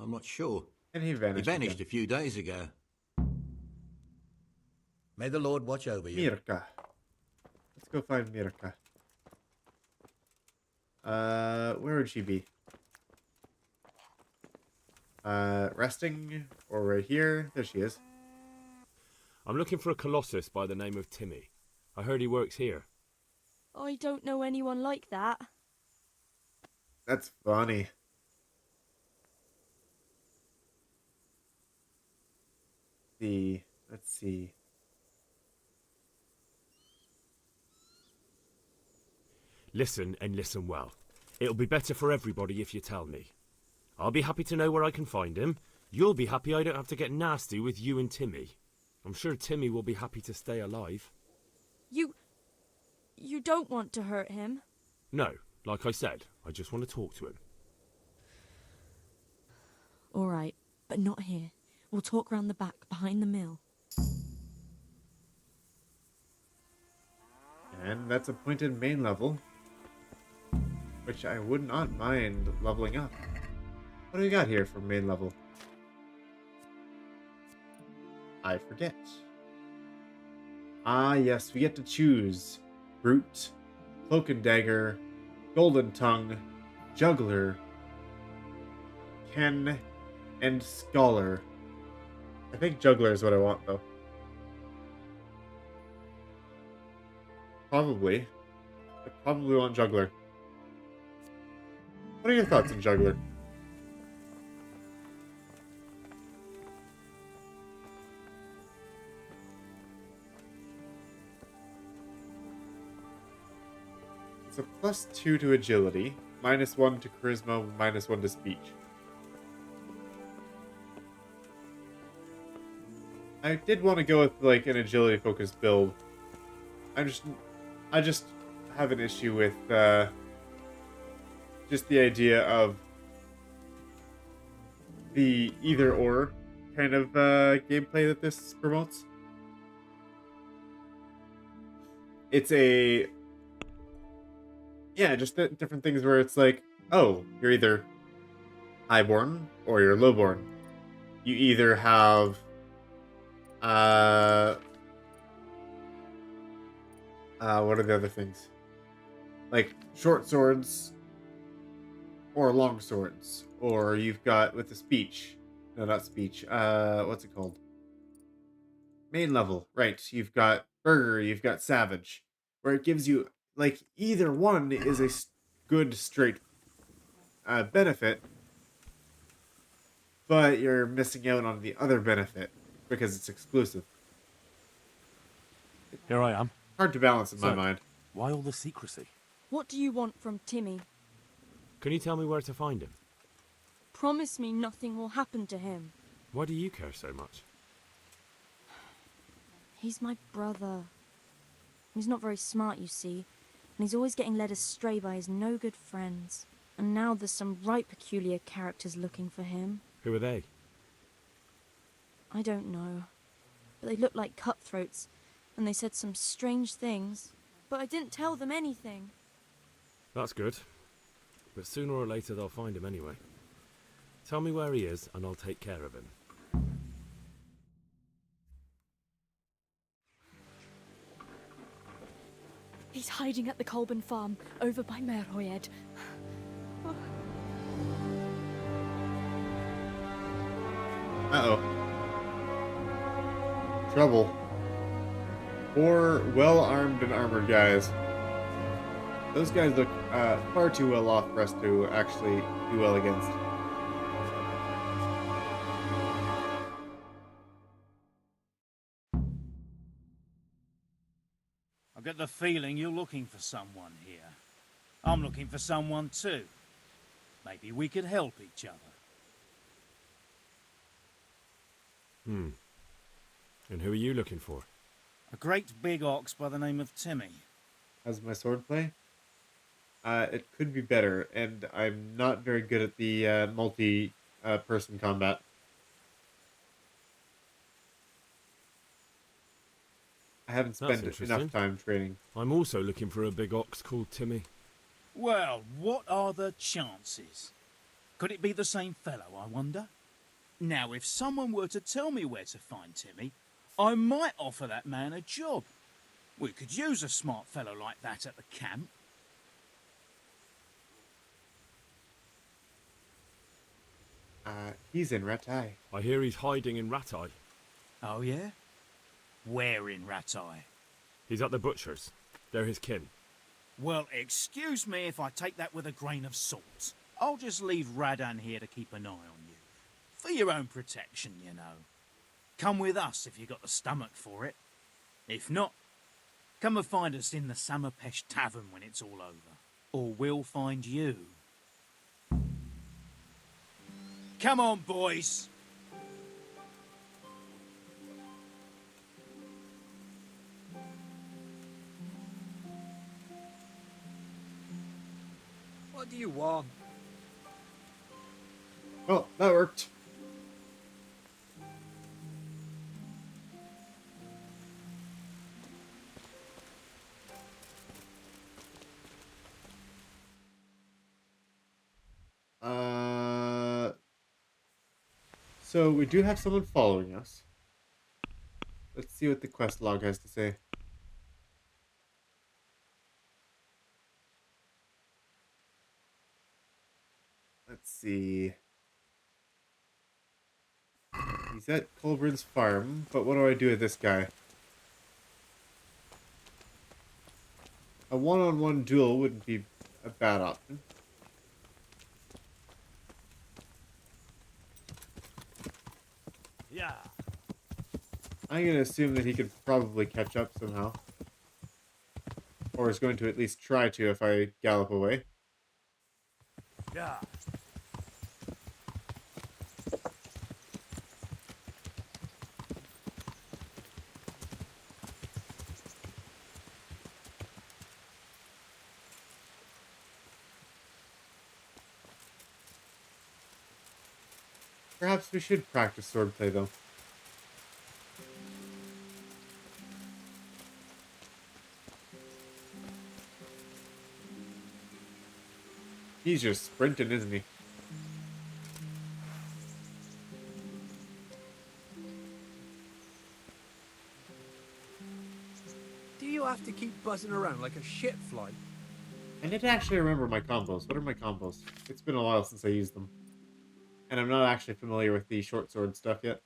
I'm not sure. And he vanished. He vanished a few days ago. May the Lord watch over you. Mirka. Let's go find Mirka. Where would she be? Resting? Or right here? There she is. I'm looking for a colossus by the name of Timmy. I heard he works here. I don't know anyone like that. That's funny. Let's see. Listen and listen well. It'll be better for everybody if you tell me. I'll be happy to know where I can find him. You'll be happy I don't have to get nasty with you and Timmy. I'm sure Timmy will be happy to stay alive. You don't want to hurt him? No, like I said, I just want to talk to him. All right, but not here. We'll talk round the back, behind the mill. And that's a pointed main level, which I would not mind leveling up. What do we got here for main level? I forget. Ah, yes, we get to choose Brute, Cloak and Dagger, Golden Tongue, Juggler, Ken, and Scholar. I think Juggler is what I want, though. Probably. I probably want Juggler. What are your thoughts on Juggler? It's a +2 to agility, -1 to charisma, -1 to speech. I did want to go with like an agility focused build. I just have an issue with just the idea of the either or kind of gameplay that this promotes. It's just the different things where it's like, oh, you're either highborn or you're lowborn. You either have what are the other things? Like short swords or long swords. Or you've got with the speech. No, not speech. What's it called? Main level. Right. You've got Burger, you've got Savage. Where it gives you, like, either one is a good straight benefit. But you're missing out on the other benefit because it's exclusive. Here I am. Hard to balance in my mind. Why all the secrecy? What do you want from Timmy? Can you tell me where to find him? Promise me nothing will happen to him. Why do you care so much? He's my brother. He's not very smart, you see, and he's always getting led astray by his no-good friends. And now there's some right peculiar characters looking for him. Who are they? I don't know. But they look like cutthroats, and they said some strange things. But I didn't tell them anything. That's good. But sooner or later they'll find him anyway. Tell me where he is, and I'll take care of him. He's hiding at the Colburn farm, over by Merhoyed. Uh-oh. Trouble. 4 well-armed and armored guys. Those guys look far too well off for us to actually do well against. I get the feeling you're looking for someone here. I'm looking for someone too. Maybe we could help each other. And who are you looking for? A great big ox by the name of Timmy. How's my swordplay? It could be better, and I'm not very good at the multi-person combat. I haven't spent enough time training. I'm also looking for a big ox called Timmy. Well, what are the chances? Could it be the same fellow, I wonder? Now, if someone were to tell me where to find Timmy, I might offer that man a job. We could use a smart fellow like that at the camp. He's in Rattay. I hear he's hiding in Rattay. Oh, yeah? Where in Rattay? He's at the butcher's. They're his kin. Well, excuse me if I take that with a grain of salt. I'll just leave Radan here to keep an eye on you. For your own protection, you know. Come with us if you got the stomach for it. If not, come and find us in the Summerpesh Tavern when it's all over. Or we'll find you. Come on, boys! What do you want? Oh, that worked. So we do have someone following us. Let's see what the quest log has to say. Let's see. He's at Colburn's farm, but what do I do with this guy? A one-on-one duel wouldn't be a bad option. Yeah. I'm going to assume that he could probably catch up somehow. Or is going to at least try to if I gallop away. Yeah. Perhaps we should practice swordplay, though. He's just sprinting, isn't he? Do you have to keep buzzing around like a shit fly? I need to actually remember my combos. What are my combos? It's been a while since I used them. And I'm not actually familiar with the short sword stuff yet.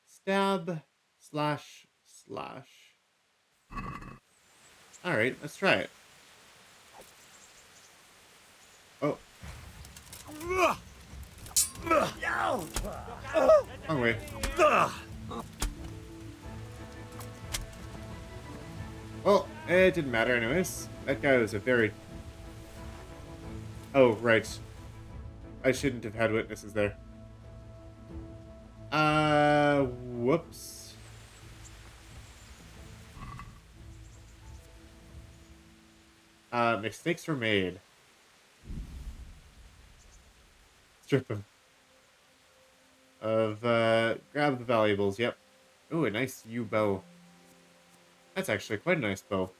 Stab, slash, slash. Alright, let's try it. Oh. Wrong way. Well, it didn't matter anyways. That guy was a very... Oh, right. I shouldn't have had witnesses there. Whoops. Mistakes were made. strip of grab the valuables. Yep. Ooh, a nice yew bow. That's actually quite a nice bow.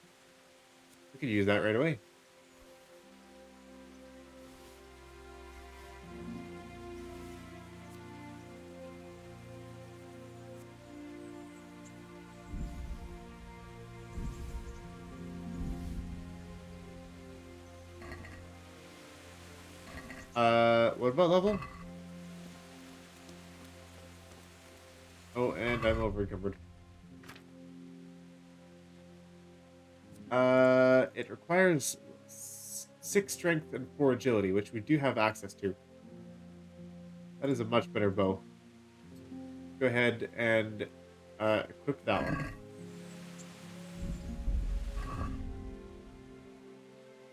We could use that right away. What about level? Oh, and I'm over encumbered. It requires 6 strength and 4 agility, which we do have access to. That is a much better bow. Go ahead and equip that one.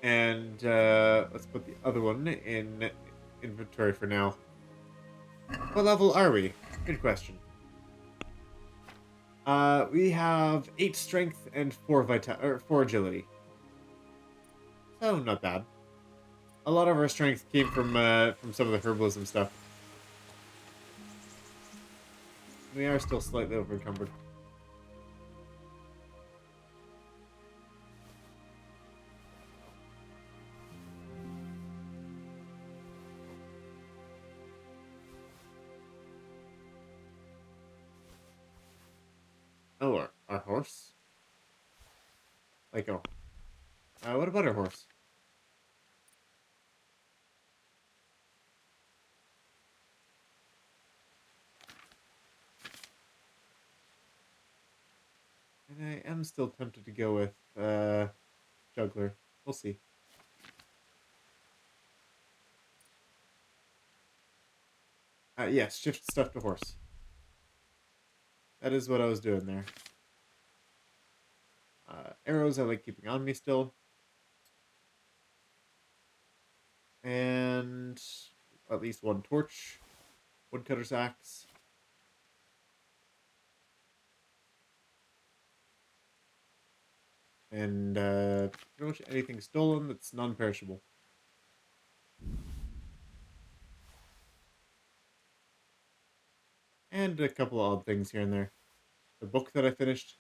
And let's put the other one in inventory for now. What level are we? Good question. We have 8 strength and 4 agility. So not bad. A lot of our strength came from some of the herbalism stuff. We are still slightly over encumbered. Oh, our horse? Like, oh. What about our horse? And I am still tempted to go with, juggler. We'll see. Yes, shift stuff to horse. That is what I was doing there. Arrows I like keeping on me still. And at least 1 torch. Woodcutter's axe. And pretty much anything stolen that's non-perishable. And a couple of odd things here and there. The book that I finished.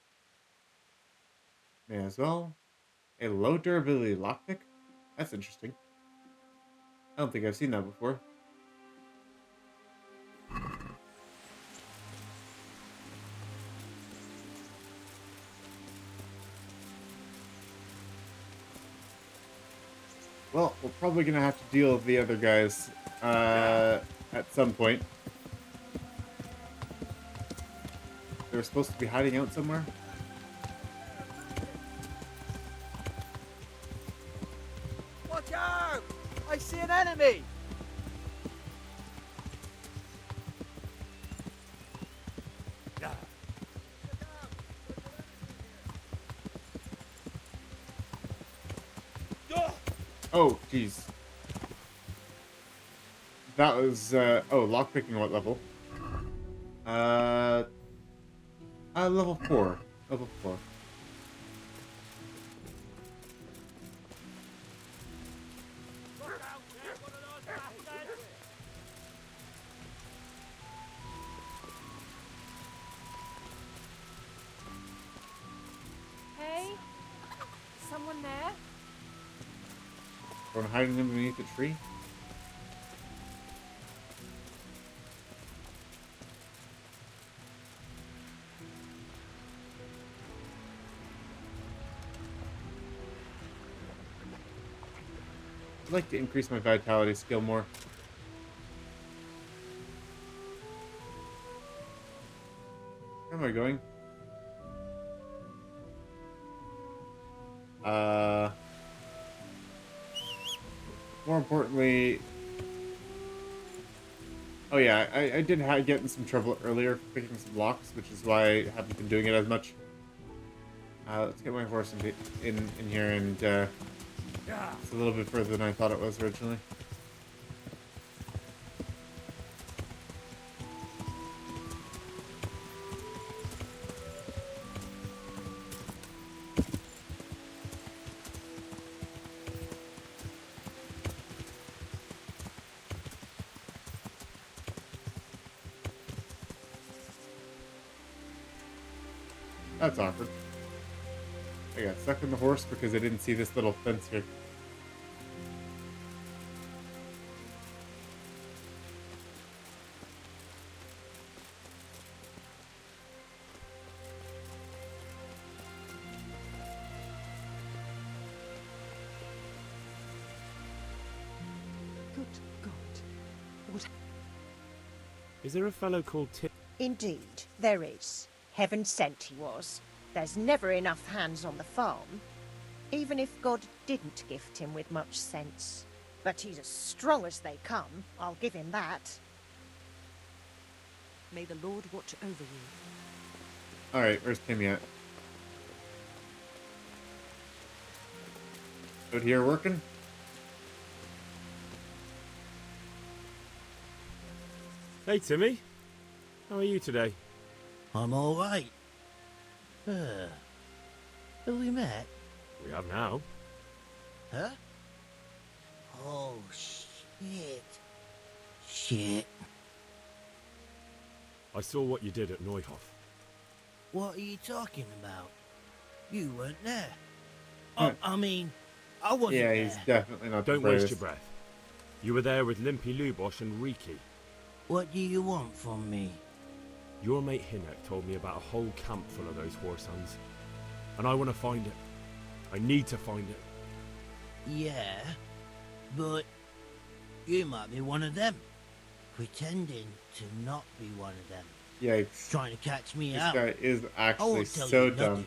May as well. A low durability lockpick? That's interesting. I don't think I've seen that before. Well, we're probably going to have to deal with the other guys at some point. They're supposed to be hiding out somewhere. Watch out! I see an enemy! Oh, jeez. That was, oh, lockpicking what level? Level 4. Level 4. Hey? Someone there? Someone hiding underneath the tree? I'd like to increase my vitality skill more. Where am I going? More importantly... Oh yeah, I did get in some trouble earlier picking some locks, which is why I haven't been doing it as much. Let's get my horse in here and... it's a little bit further than I thought it was originally. That's awkward. I got stuck on the horse because I didn't see this little fence here. Good God. What? Is there a fellow called Tim? Indeed, there is. Heaven sent he was. There's never enough hands on the farm, even if God didn't gift him with much sense. But he's as strong as they come, I'll give him that. May the Lord watch over you. Alright, where's Timmy at? Out here working? Hey, Timmy. How are you today? I'm all right. Have we met? We have now. Huh? Oh, shit. Shit. I saw what you did at Neuhof. What are you talking about? You weren't there. I mean, I wasn't Yeah, there. he's definitely not the Don't waste bravest. your breath. You were there with Limpy Lubosh and Reeky. What do you want from me? Your mate Hinek told me about a whole camp full of those horse hunts. And I want to find it. I need to find it. Yeah, but you might be one of them. Pretending to not be one of them. Yikes. Trying to catch me This out. guy is I actually won't tell so you dumb.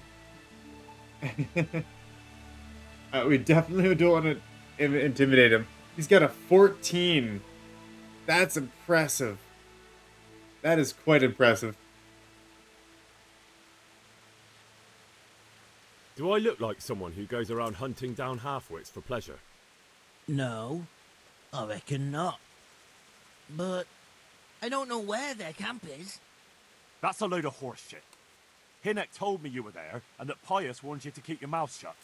nothing. We definitely don't want to intimidate him. He's got a 14. That's impressive. That is quite impressive. Do I look like someone who goes around hunting down half-wits for pleasure? No, I reckon not. But I don't know where their camp is. That's a load of horse shit. Hinek told me you were there, and that Pius warned you to keep your mouth shut.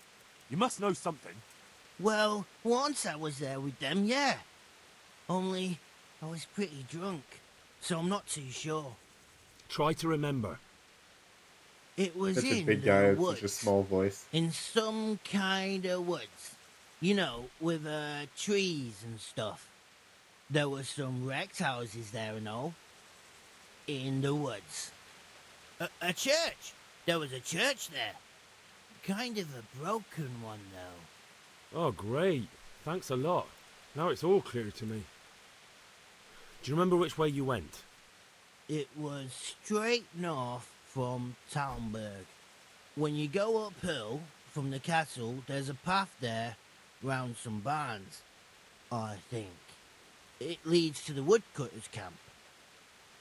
You must know something. Well, once I was there with them, yeah. Only I was pretty drunk, so I'm not too sure. Try to remember. It was Such a in big the guy with woods. such a small voice. In some kind of woods. You know, with trees and stuff. There were some wrecked houses there and all. In the woods. A church! There was a church there. Kind of a broken one, though. Oh, great. Thanks a lot. Now it's all clear to me. Do you remember which way you went? It was straight north from Talmberg. When you go uphill from the castle, there's a path there round some barns, I think. It leads to the woodcutters' camp.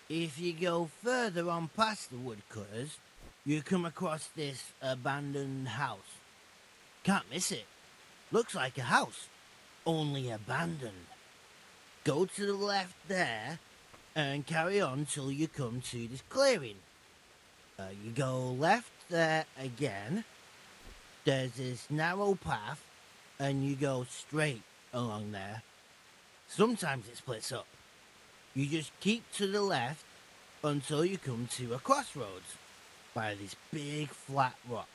If you go further on past the woodcutters, you come across this abandoned house. Can't miss it. Looks like a house, only abandoned. Go to the left there and carry on till you come to this clearing. You go left there again. There's this narrow path and you go straight along there. Sometimes it splits up. You just keep to the left until you come to a crossroads by this big flat rock.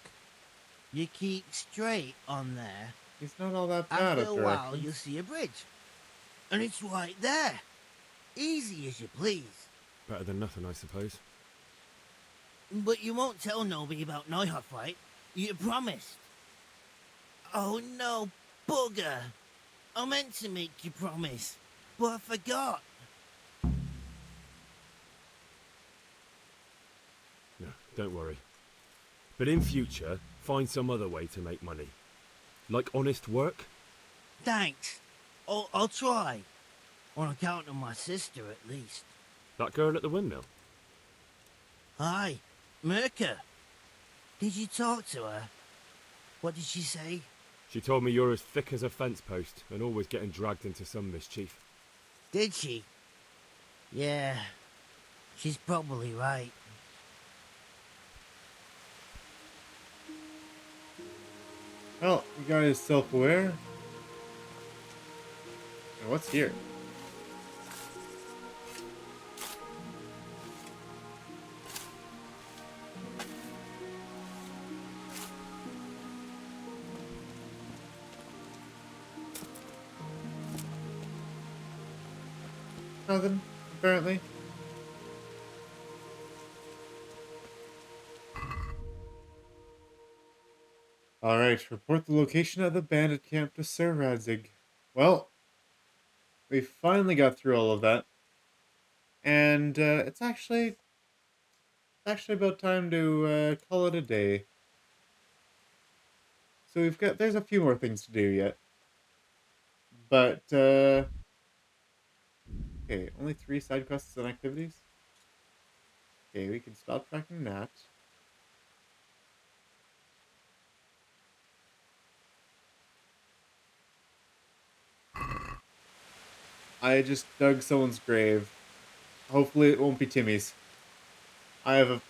You keep straight on there. He's not all that bad After a while, directions. you'll see a bridge. And it's right there. Easy as you please. Better than nothing, I suppose. But you won't tell nobody about Neuhof, right? You promised. Oh no, bugger. I meant to make you promise, but I forgot. No, don't worry. But in future, find some other way to make money. Like honest work? Thanks. I'll try. On account of my sister, at least. That girl at the windmill? Hi, Merker. Did you talk to her? What did she say? She told me you're as thick as a fence post and always getting dragged into some mischief. Did she? Yeah, she's probably right. Well, the guy is self-aware. And what's here? Nothing, apparently. Alright, report the location of the bandit camp to Sir Radzig. Well, we finally got through all of that. And it's actually about time to call it a day. So there's a few more things to do yet. But, okay, only 3 side quests and activities? Okay, we can stop tracking that. I just dug someone's grave. Hopefully it won't be Timmy's. I have a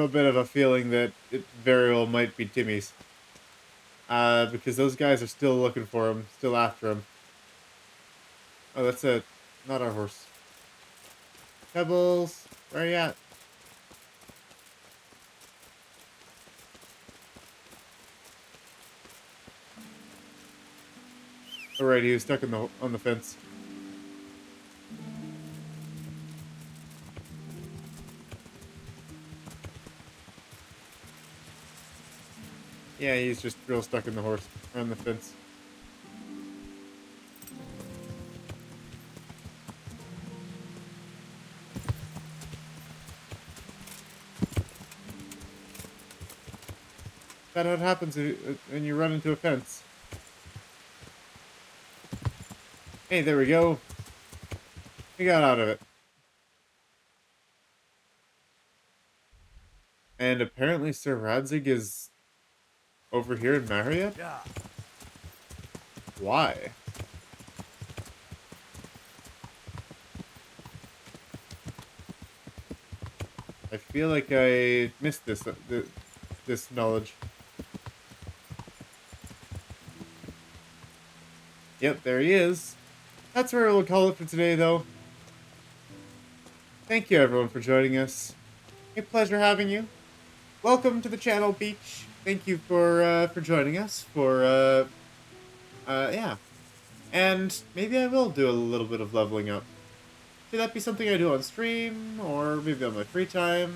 bit of a feeling that it very well might be Timmy's. Because those guys are still looking for him, still after him. Oh, that's not our horse. Pebbles, where are you at? Alright, he was stuck on the fence. Yeah, he's just real stuck in the horse, or on the fence. That's what happens when you run into a fence. Hey, there we go. We got out of it. And apparently Sir Radzig is over here in Marriott? Yeah. Why? I feel like I missed this knowledge. Yep, there he is. That's where we'll call it for today, though. Thank you, everyone, for joining us. A pleasure having you. Welcome to the channel, Beach. Thank you for joining us. Yeah. And maybe I will do a little bit of leveling up. Should that be something I do on stream, or maybe on my free time?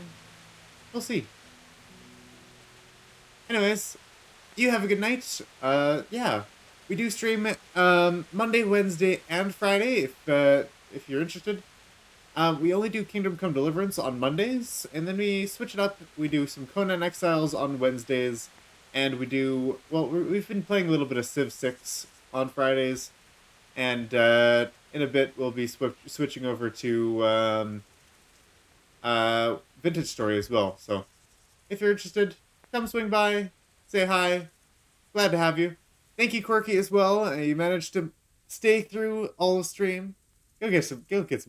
We'll see. Anyways, you have a good night. Yeah. We do stream Monday, Wednesday, and Friday if you're interested. We only do Kingdom Come Deliverance on Mondays, and then we switch it up. We do some Conan Exiles on Wednesdays, and we do, well, we've been playing a little bit of Civ 6 on Fridays, and in a bit we'll be switching over to Vintage Story as well. So if you're interested, come swing by, say hi. Glad to have you. Thank you, Quirky, as well. You managed to stay through all the stream. Go get some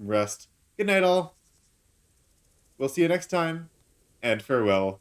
rest. Good night, all. We'll see you next time, and farewell.